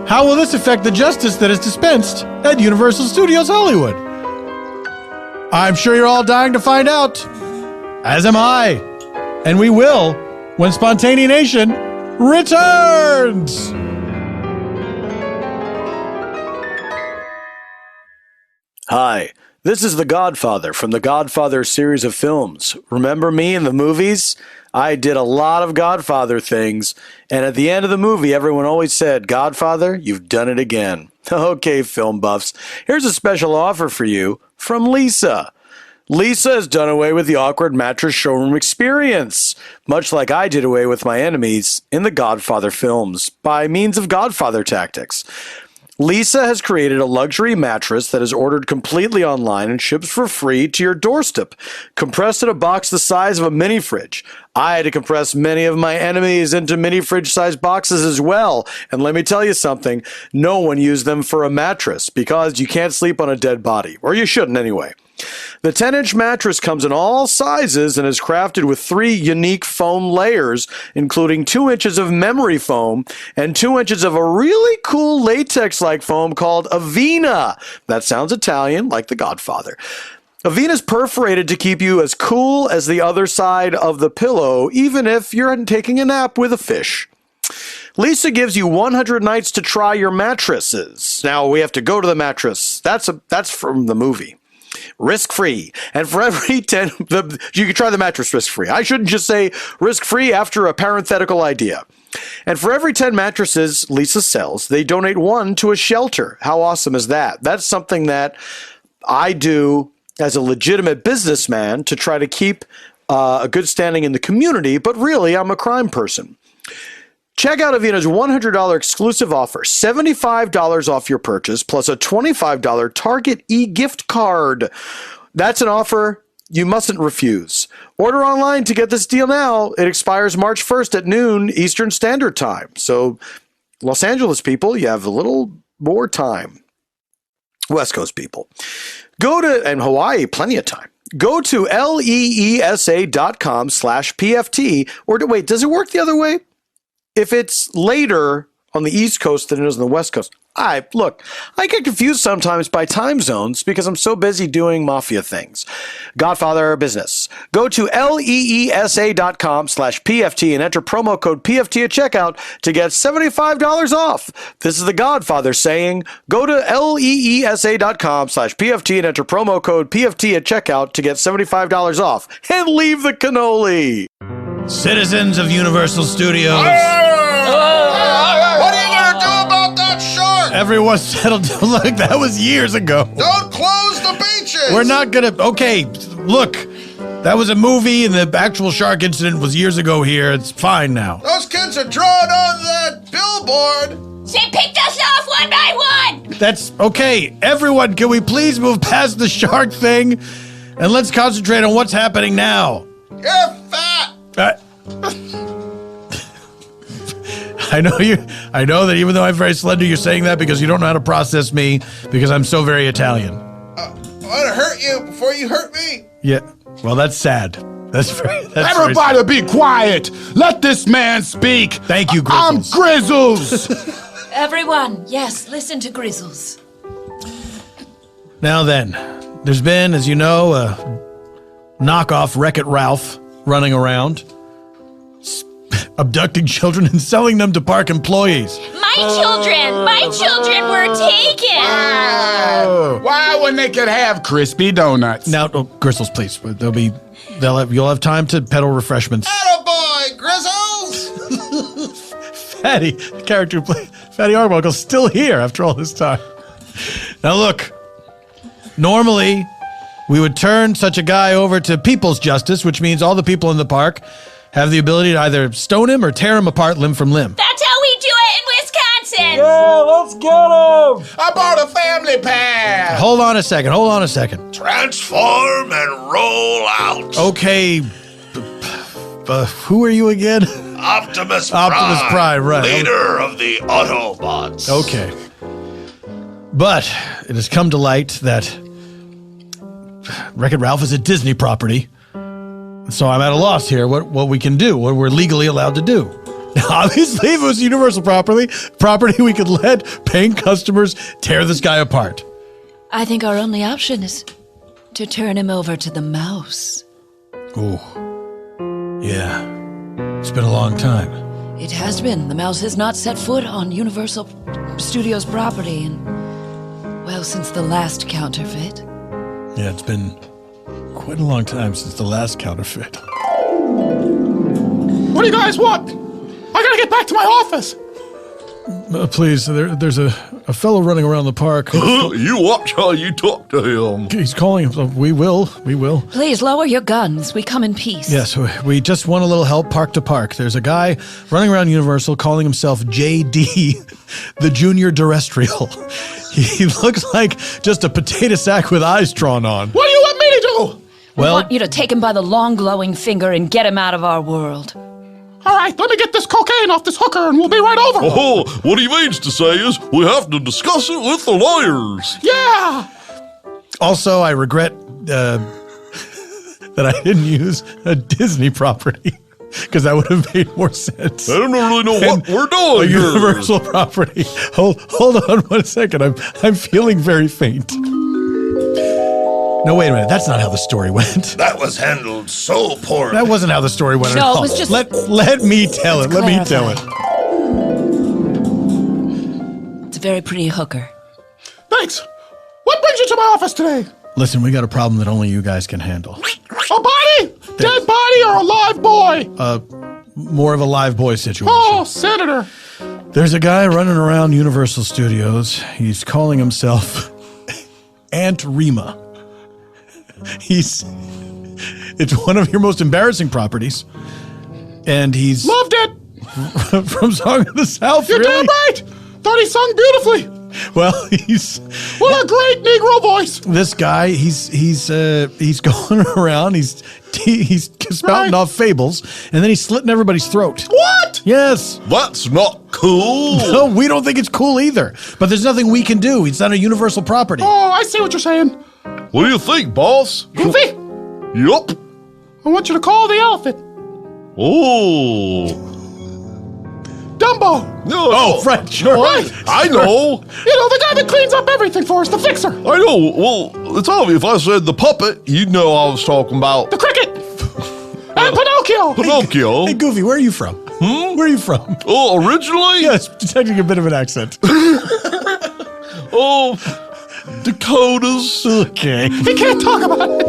How will this affect the justice that is dispensed at Universal Studios Hollywood? I'm sure you're all dying to find out. As am I. And we will when Spontaneanation returns. Hi, this is The Godfather from the Godfather series of films. Remember me in the movies? I did a lot of Godfather things, and at the end of the movie, everyone always said, Godfather, you've done it again. Okay, film buffs, here's a special offer for you from Lisa. Lisa has done away with the awkward mattress showroom experience, much like I did away with my enemies in the Godfather films, by means of Godfather tactics. Lisa has created a luxury mattress that is ordered completely online and ships for free to your doorstep, compressed in a box the size of a mini fridge. I had to compress many of my enemies into mini fridge-sized boxes as well, and let me tell you something, no one used them for a mattress because you can't sleep on a dead body, or you shouldn't anyway. The 10-inch mattress comes in all sizes and is crafted with 3 unique foam layers, including 2 inches of memory foam and 2 inches of a really cool latex-like foam called Avena. That sounds Italian, like The Godfather. Avena's perforated to keep you as cool as the other side of the pillow, even if you're taking a nap with a fish. Lisa gives you 100 nights to try your mattresses. Now we have to go to the mattress. That's from the movie. risk-free. And for every 10, you can try the mattress risk-free. I shouldn't just say risk-free after a parenthetical idea. And for every 10 mattresses Lisa sells, they donate one to a shelter. How awesome is that? That's something that I do as a legitimate businessman to try to keep a good standing in the community, but really I'm a crime person. Check out Avena's $100 exclusive offer, $75 off your purchase, plus a $25 Target e-gift card. That's an offer you mustn't refuse. Order online to get this deal now. It expires March 1st at noon Eastern Standard Time. So, Los Angeles people, you have a little more time. West Coast people. And Hawaii, plenty of time. Go to leesa.com/PFT, or wait, does it work the other way? If it's later on the East Coast than it is on the West Coast. I get confused sometimes by time zones because I'm so busy doing mafia things. Godfather business. Go to leesa.com/PFT and enter promo code PFT at checkout to get $75 off. This is the Godfather saying, go to leesa.com/PFT and enter promo code PFT at checkout to get $75 off. And leave the cannoli. Citizens of Universal Studios. What are you going to do about that shark? Everyone settled down. Look, that was years ago. Don't close the beaches. We're not going to... Okay, look. That was a movie, and the actual shark incident was years ago here. It's fine now. Those kids are drawing on that billboard. They picked us off one by one. That's... Okay, everyone, can we please move past the shark thing? And let's concentrate on what's happening now. You're fat. I know that even though I'm very slender, you're saying that because you don't know how to process me because I'm so very Italian. I want to hurt you before you hurt me. Yeah. Well, that's sad. Everybody be quiet. Let this man speak. Thank you, Grizzles. I'm Grizzles. Everyone, yes, listen to Grizzles. Now then, there's been, as you know, a knockoff Wreck-It Ralph running around, abducting children and selling them to park employees. My children were taken. Why when they could have crispy donuts? Now, Grizzles, please. You'll have time to peddle refreshments. Attaboy, Grizzles! Fatty, the character who played Fatty Arbuckle's still here after all this time. Now look, normally we would turn such a guy over to people's justice, which means all the people in the park have the ability to either stone him or tear him apart limb from limb. That's how we do it in Wisconsin. Yeah, let's get him. I bought a family pass. Hold on a second. Transform and roll out. Okay, who are you again? Optimus Prime, right. Leader of the Autobots. Okay. But it has come to light that Wreck-It Ralph is a Disney property. So I'm at a loss here what we can do, what we're legally allowed to do. Now, obviously, if it was Universal property, we could let paying customers tear this guy apart. I think our only option is to turn him over to the mouse. Oh, yeah. It's been a long time. It has been. The mouse has not set foot on Universal Studios property since the last counterfeit. Yeah, it's been quite a long time since the last counterfeit. What do you guys want? I gotta get back to my office. Please, there's a fellow running around the park. You watch how you talk to him. He's calling himself. We will. Please lower your guns. We come in peace. Yes, we just want a little help park to park. There's a guy running around Universal calling himself JD, the Junior Terrestrial. He looks like just a potato sack with eyes drawn on. What do you want me to do? We want you to take him by the long glowing finger and get him out of our world. All right, let me get this cocaine off this hooker and we'll be right over. Oh, what he means to say is we have to discuss it with the lawyers. Yeah. Also, I regret that I didn't use a Disney property because that would have made more sense. I don't really know what we're doing a here. Universal property. Hold on 1 second. I'm feeling very faint. No, wait a minute. That's not how the story went. That was handled so poorly. That wasn't how the story went at all. No, it was just... Let me tell it. Let me tell it. It's a very pretty hooker. Thanks. What brings you to my office today? Listen, we got a problem that only you guys can handle. A body? Dead body or a live boy? More of a live boy situation. Oh, Senator. There's a guy running around Universal Studios. He's calling himself Aunt Rima. It's one of your most embarrassing properties. And he's... Loved it. From Song of the South, You're really? damn right. Thought he sung beautifully. Well, What a great Negro voice. This guy, he's going around, he's spouting off fables, and then he's slitting everybody's throat. What? Yes. That's not cool. No, we don't think it's cool either. But there's nothing we can do. It's not a universal property. Oh, I see what you're saying. What do you think, boss? Goofy, Yup. I want you to call the elephant Oh. Dumbo. No. Oh, Fred, sure. Right. I know. You know, the guy that cleans up everything for us, the fixer. I know. Well, it's obvious. If I said the puppet, you'd know I was talking about The cricket. And Pinocchio. Pinocchio. Hey, Goofy, where are you from? Where are you from? Oh, originally? Yes, detecting a bit of an accent. Oh, Dakotas. Okay. He can't talk about it.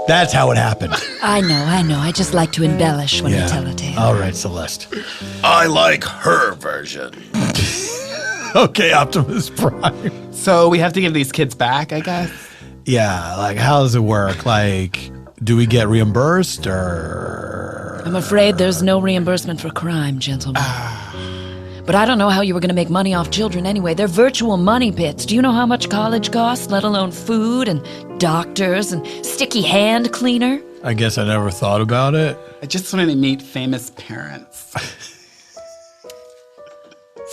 That's how it happened. I know. I just like to embellish when I tell a tale. All right, Celeste. I like her version. Okay, Optimus Prime. So we have to give these kids back, I guess. Yeah, like, how does it work? Like, do we get reimbursed or... I'm afraid there's no reimbursement for crime, gentlemen. But I don't know how you were going to make money off children anyway. They're virtual money pits. Do you know how much college costs, let alone food and doctors and sticky hand cleaner? I guess I never thought about it. I just wanted to meet famous parents.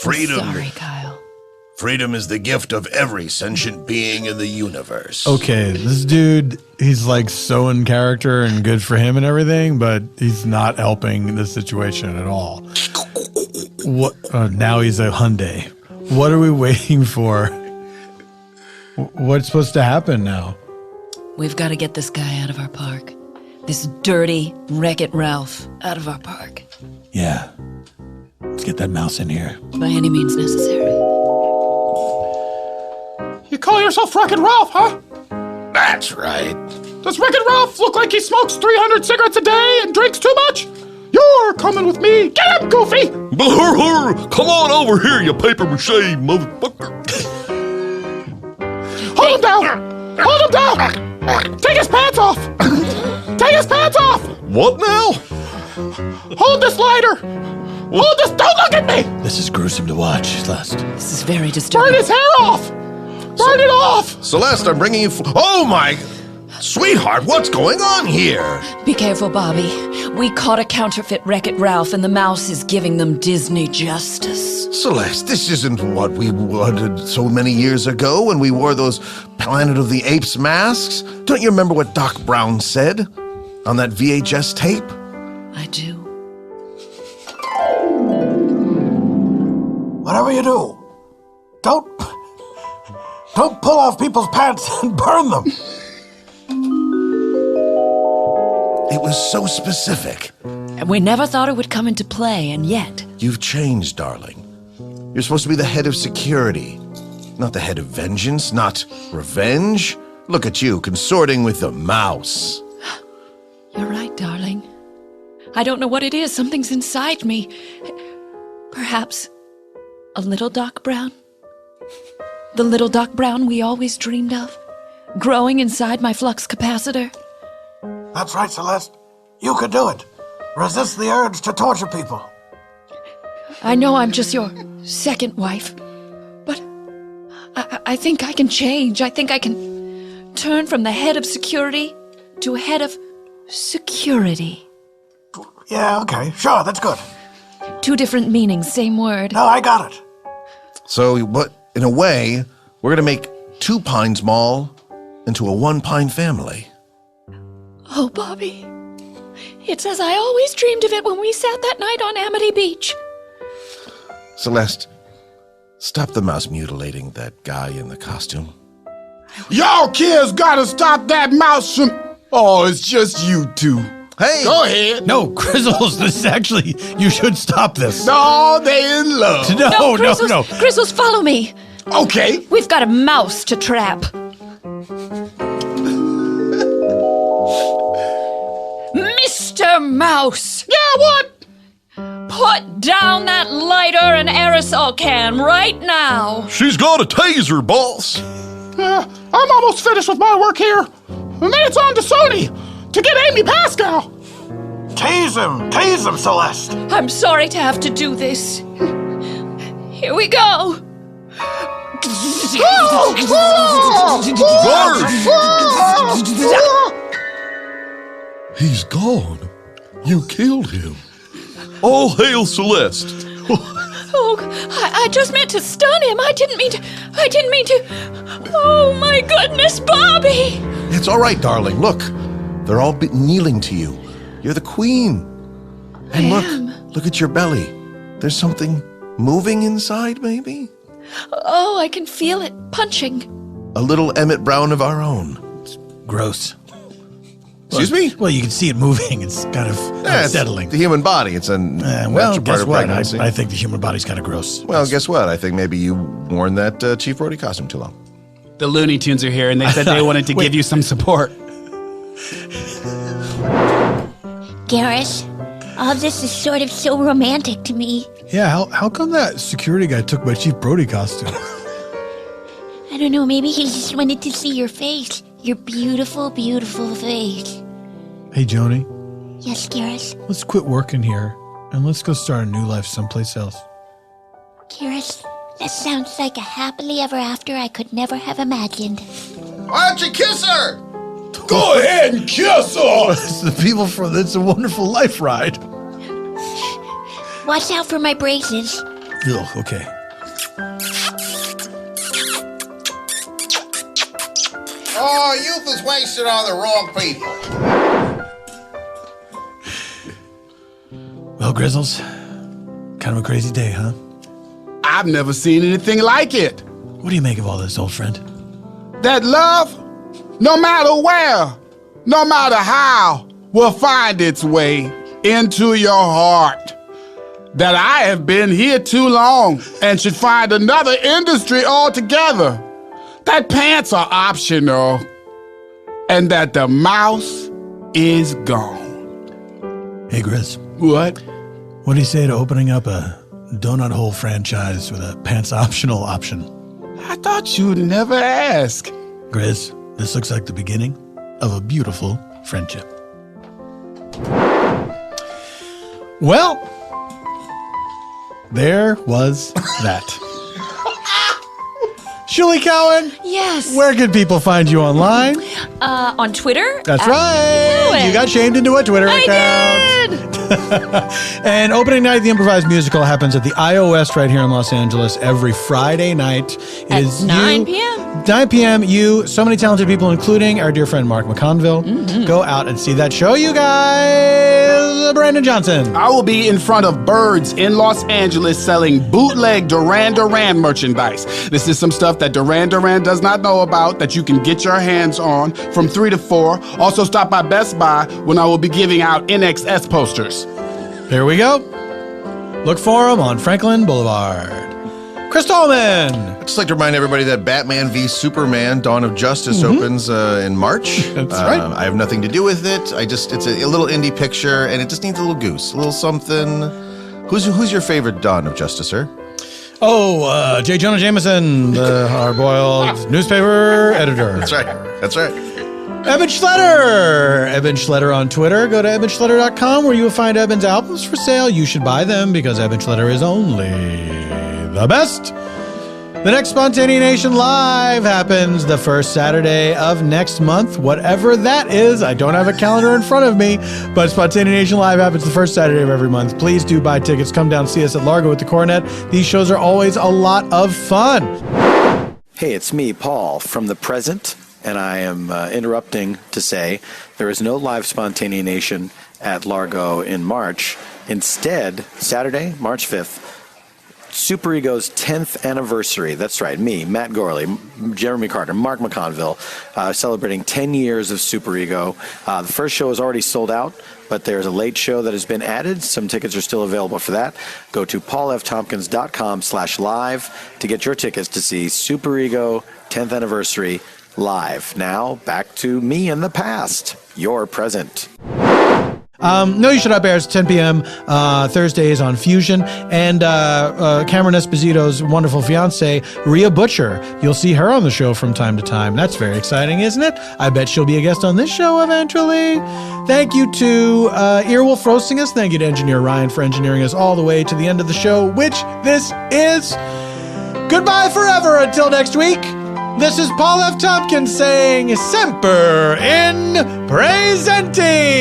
Freedom. Sorry, Kyle. Freedom is the gift of every sentient being in the universe. Okay, this dude, he's like so in character and good for him and everything, but he's not helping the situation at all. What? Now he's a Hyundai. What are we waiting for? What's supposed to happen now? We've got to get this guy out of our park. This dirty Wreck-It Ralph out of our park. Yeah. Let's get that mouse in here. By any means necessary. You call yourself Wreck-It Ralph, huh? That's right. Does Wreck-It Ralph look like he smokes 300 cigarettes a day and drinks too much? You're coming with me. Get him, Goofy. Come on over here, you paper mache motherfucker. Hold him down. Hold him down. Take his pants off. Take his pants off. What now? Hold this lighter. Hold this. Don't look at me. This is gruesome to watch, Celeste. This is very disturbing. Burn his hair off. Burn it off. Celeste, I'm bringing you. Oh my. Sweetheart, what's going on here? Be careful, Bobby. We caught a counterfeit Wreck-It Ralph, and the mouse is giving them Disney justice. Celeste, this isn't what we wanted so many years ago when we wore those Planet of the Apes masks. Don't you remember what Doc Brown said on that VHS tape? I do. Whatever you do, don't pull off people's pants and burn them. It was so specific. And we never thought it would come into play, and yet... You've changed, darling. You're supposed to be the head of security, not the head of vengeance, not revenge. Look at you, consorting with the mouse. You're right, darling. I don't know what it is. Something's inside me. Perhaps a little Doc Brown? The little Doc Brown we always dreamed of? Growing inside my flux capacitor? That's right, Celeste. You could do it. Resist the urge to torture people. I know I'm just your second wife, but I think I can change. I think I can turn from the head of security to a head of security. Yeah, okay. Sure, that's good. Two different meanings, same word. No, I got it. So, but in a way, we're going to make 2 Pines Mall into a 1 Pine family. Oh, Bobby. It's as I always dreamed of it when we sat that night on Amity Beach. Celeste, stop the mouse mutilating that guy in the costume. Y'all kids gotta stop that mouse from... Oh, it's just you two. Hey! Go ahead. No, Grizzles, this is actually, you should stop this. No, they in love. No. Grizzles, follow me. Okay. We've got a mouse to trap. mouse. Yeah, what? Put down that lighter and aerosol can right now. She's got a taser, boss. I'm almost finished with my work here. And then it's on to Sony to get Amy Pascal. Tase him, Celeste. I'm sorry to have to do this. Here we go. He's gone. You killed him. All hail Celeste. Oh, I just meant to stun him. I didn't mean to. Oh, my goodness, Bobby. It's all right, darling. Look, they're all kneeling to you. You're the queen. And look at your belly. There's something moving inside, maybe? Oh, I can feel it punching. A little Emmett Brown of our own. Gross. Excuse me? Well, you can see it moving. It's kind of unsettling. It's the human body. It's a well, natural part guess of what? pregnancy. I think the human body's kind of gross. Well, guess what? I think maybe you worn that Chief Brody costume too long. The Looney Tunes are here, and they said they wanted to give you some support. Garrus, all this is sort of so romantic to me. Yeah, how come that security guy took my Chief Brody costume? I don't know, maybe he just wanted to see your face. Your beautiful, beautiful face. Hey, Joni, Yes, Garrus. let's quit working here and let's go start a new life someplace else. Garrus, that sounds like a happily ever after I could never have imagined. Why don't you kiss her? Go ahead and kiss her. It's the people from It's a Wonderful Life ride. Watch out for my braces. Ugh, okay. Oh, youth is wasted on the wrong people. Well, Grizzles, kind of a crazy day, huh? I've never seen anything like it. What do you make of all this, old friend? That love, no matter where, no matter how, will find its way into your heart. That I have been here too long and should find another industry altogether. That pants are optional. And that the mouse is gone. Hey, Grizz. What? What do you say to opening up a donut hole franchise with a pants optional option? I thought you'd never ask. Grizz, this looks like the beginning of a beautiful friendship. Well, there was that. Shulie Cowen, Yes. where can people find you online? On Twitter. That's right. You got shamed into a Twitter account. I did. And opening night of the Improvised musical happens at the iOS right here in Los Angeles every Friday night. It At is 9 p.m. 9 p.m. You, so many talented people, including our dear friend Mark McConville. Go out and see that show, you guys. Brandon Johnson. I will be in front of birds in Los Angeles selling bootleg Duran Duran merchandise. This is some stuff that Duran Duran does not know about that you can get your hands on from 3 to 4. Also stop by Best Buy when I will be giving out NXS posters. There we go. Look for them on Franklin Boulevard. Chris Tallman. I'd just like to remind everybody that Batman v Superman: Dawn of Justice opens in March. That's right. I have nothing to do with it. It's a little indie picture, and it just needs a little goose, a little something. Who's your favorite Dawn of Justice, sir? Oh, J. Jonah Jameson, the hard-boiled newspaper editor. That's right. That's right. Eban Schletter. Eban Schletter on Twitter. Go to ebanschletter.com where you will find Eban's albums for sale. You should buy them because Eban Schletter is only the best. The next Spontaneanation Live happens the first Saturday of next month, whatever that is. I don't have a calendar in front of me, but Spontaneanation Live happens the first Saturday of every month. Please do buy tickets. Come down, see us at Largo with the Cornet. These shows are always a lot of fun. Hey, it's me, Paul, from the present, and I am interrupting to say there is no live Spontaneanation at Largo in March. Instead, Saturday, March 5th, Super Ego's 10th anniversary. That's right, me, Matt Gorley, Jeremy Carter, Mark McConville, celebrating 10 years of Super Ego. The first show is already sold out, but there's a late show that has been added. Some tickets are still available for that. Go to paulftompkins.com/live to get your tickets to see Super Ego 10th anniversary live. Now, back to me in the past, your present. No You Shut Up airs 10 p.m. Thursdays on Fusion. And Cameron Esposito's wonderful fiance, Rhea Butcher. You'll see her on the show from time to time. That's very exciting, isn't it? I bet she'll be a guest on this show eventually. Thank you to Earwolf for hosting us. Thank you to Engineer Ryan for engineering us all the way to the end of the show, which this is. Goodbye forever until next week. This is Paul F. Tompkins saying Semper in Presenti.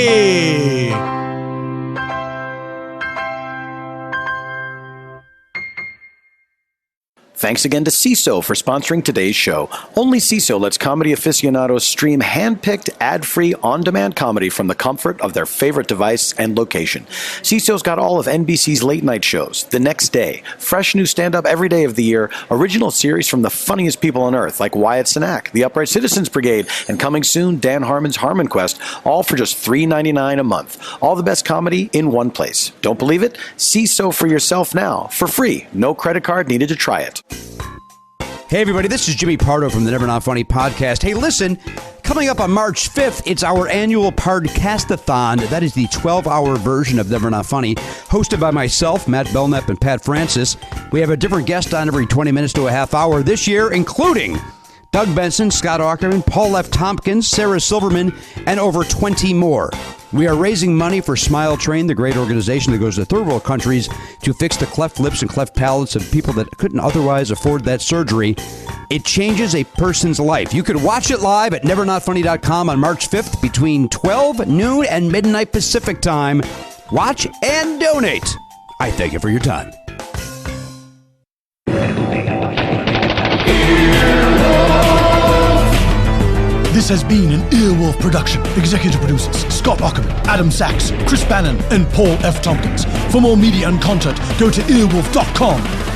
Thanks again to Seeso for sponsoring today's show. Only Seeso lets comedy aficionados stream hand-picked, ad-free, on-demand comedy from the comfort of their favorite device and location. Seeso's got all of NBC's late-night shows, The Next Day, fresh new stand-up every day of the year, original series from the funniest people on earth like Wyatt Cenac, The Upright Citizens Brigade, and coming soon, Dan Harmon's Harmon Quest, all for just $3.99 a month. All the best comedy in one place. Don't believe it? Seeso for yourself now, for free. No credit card needed to try it. Hey, everybody, this is Jimmy Pardo from the Never Not Funny podcast. Hey, listen, coming up on March 5th, it's our annual Pardcast-a-thon. That is the 12-hour version of Never Not Funny, hosted by myself, Matt Belknap, and Pat Francis. We have a different guest on every 20 minutes to a half hour this year, including Doug Benson, Scott Aukerman, Paul F. Tompkins, Sarah Silverman, and over 20 more. We are raising money for Smile Train, the great organization that goes to third world countries to fix the cleft lips and cleft palates of people that couldn't otherwise afford that surgery. It changes a person's life. You can watch it live at nevernotfunny.com on March 5th between 12 noon and midnight Pacific time. Watch and donate. I thank you for your time. This has been an Earwolf production. Executive producers Scott Aukerman, Adam Sachs, Chris Bannon, and Paul F. Tompkins. For more media and content, go to earwolf.com.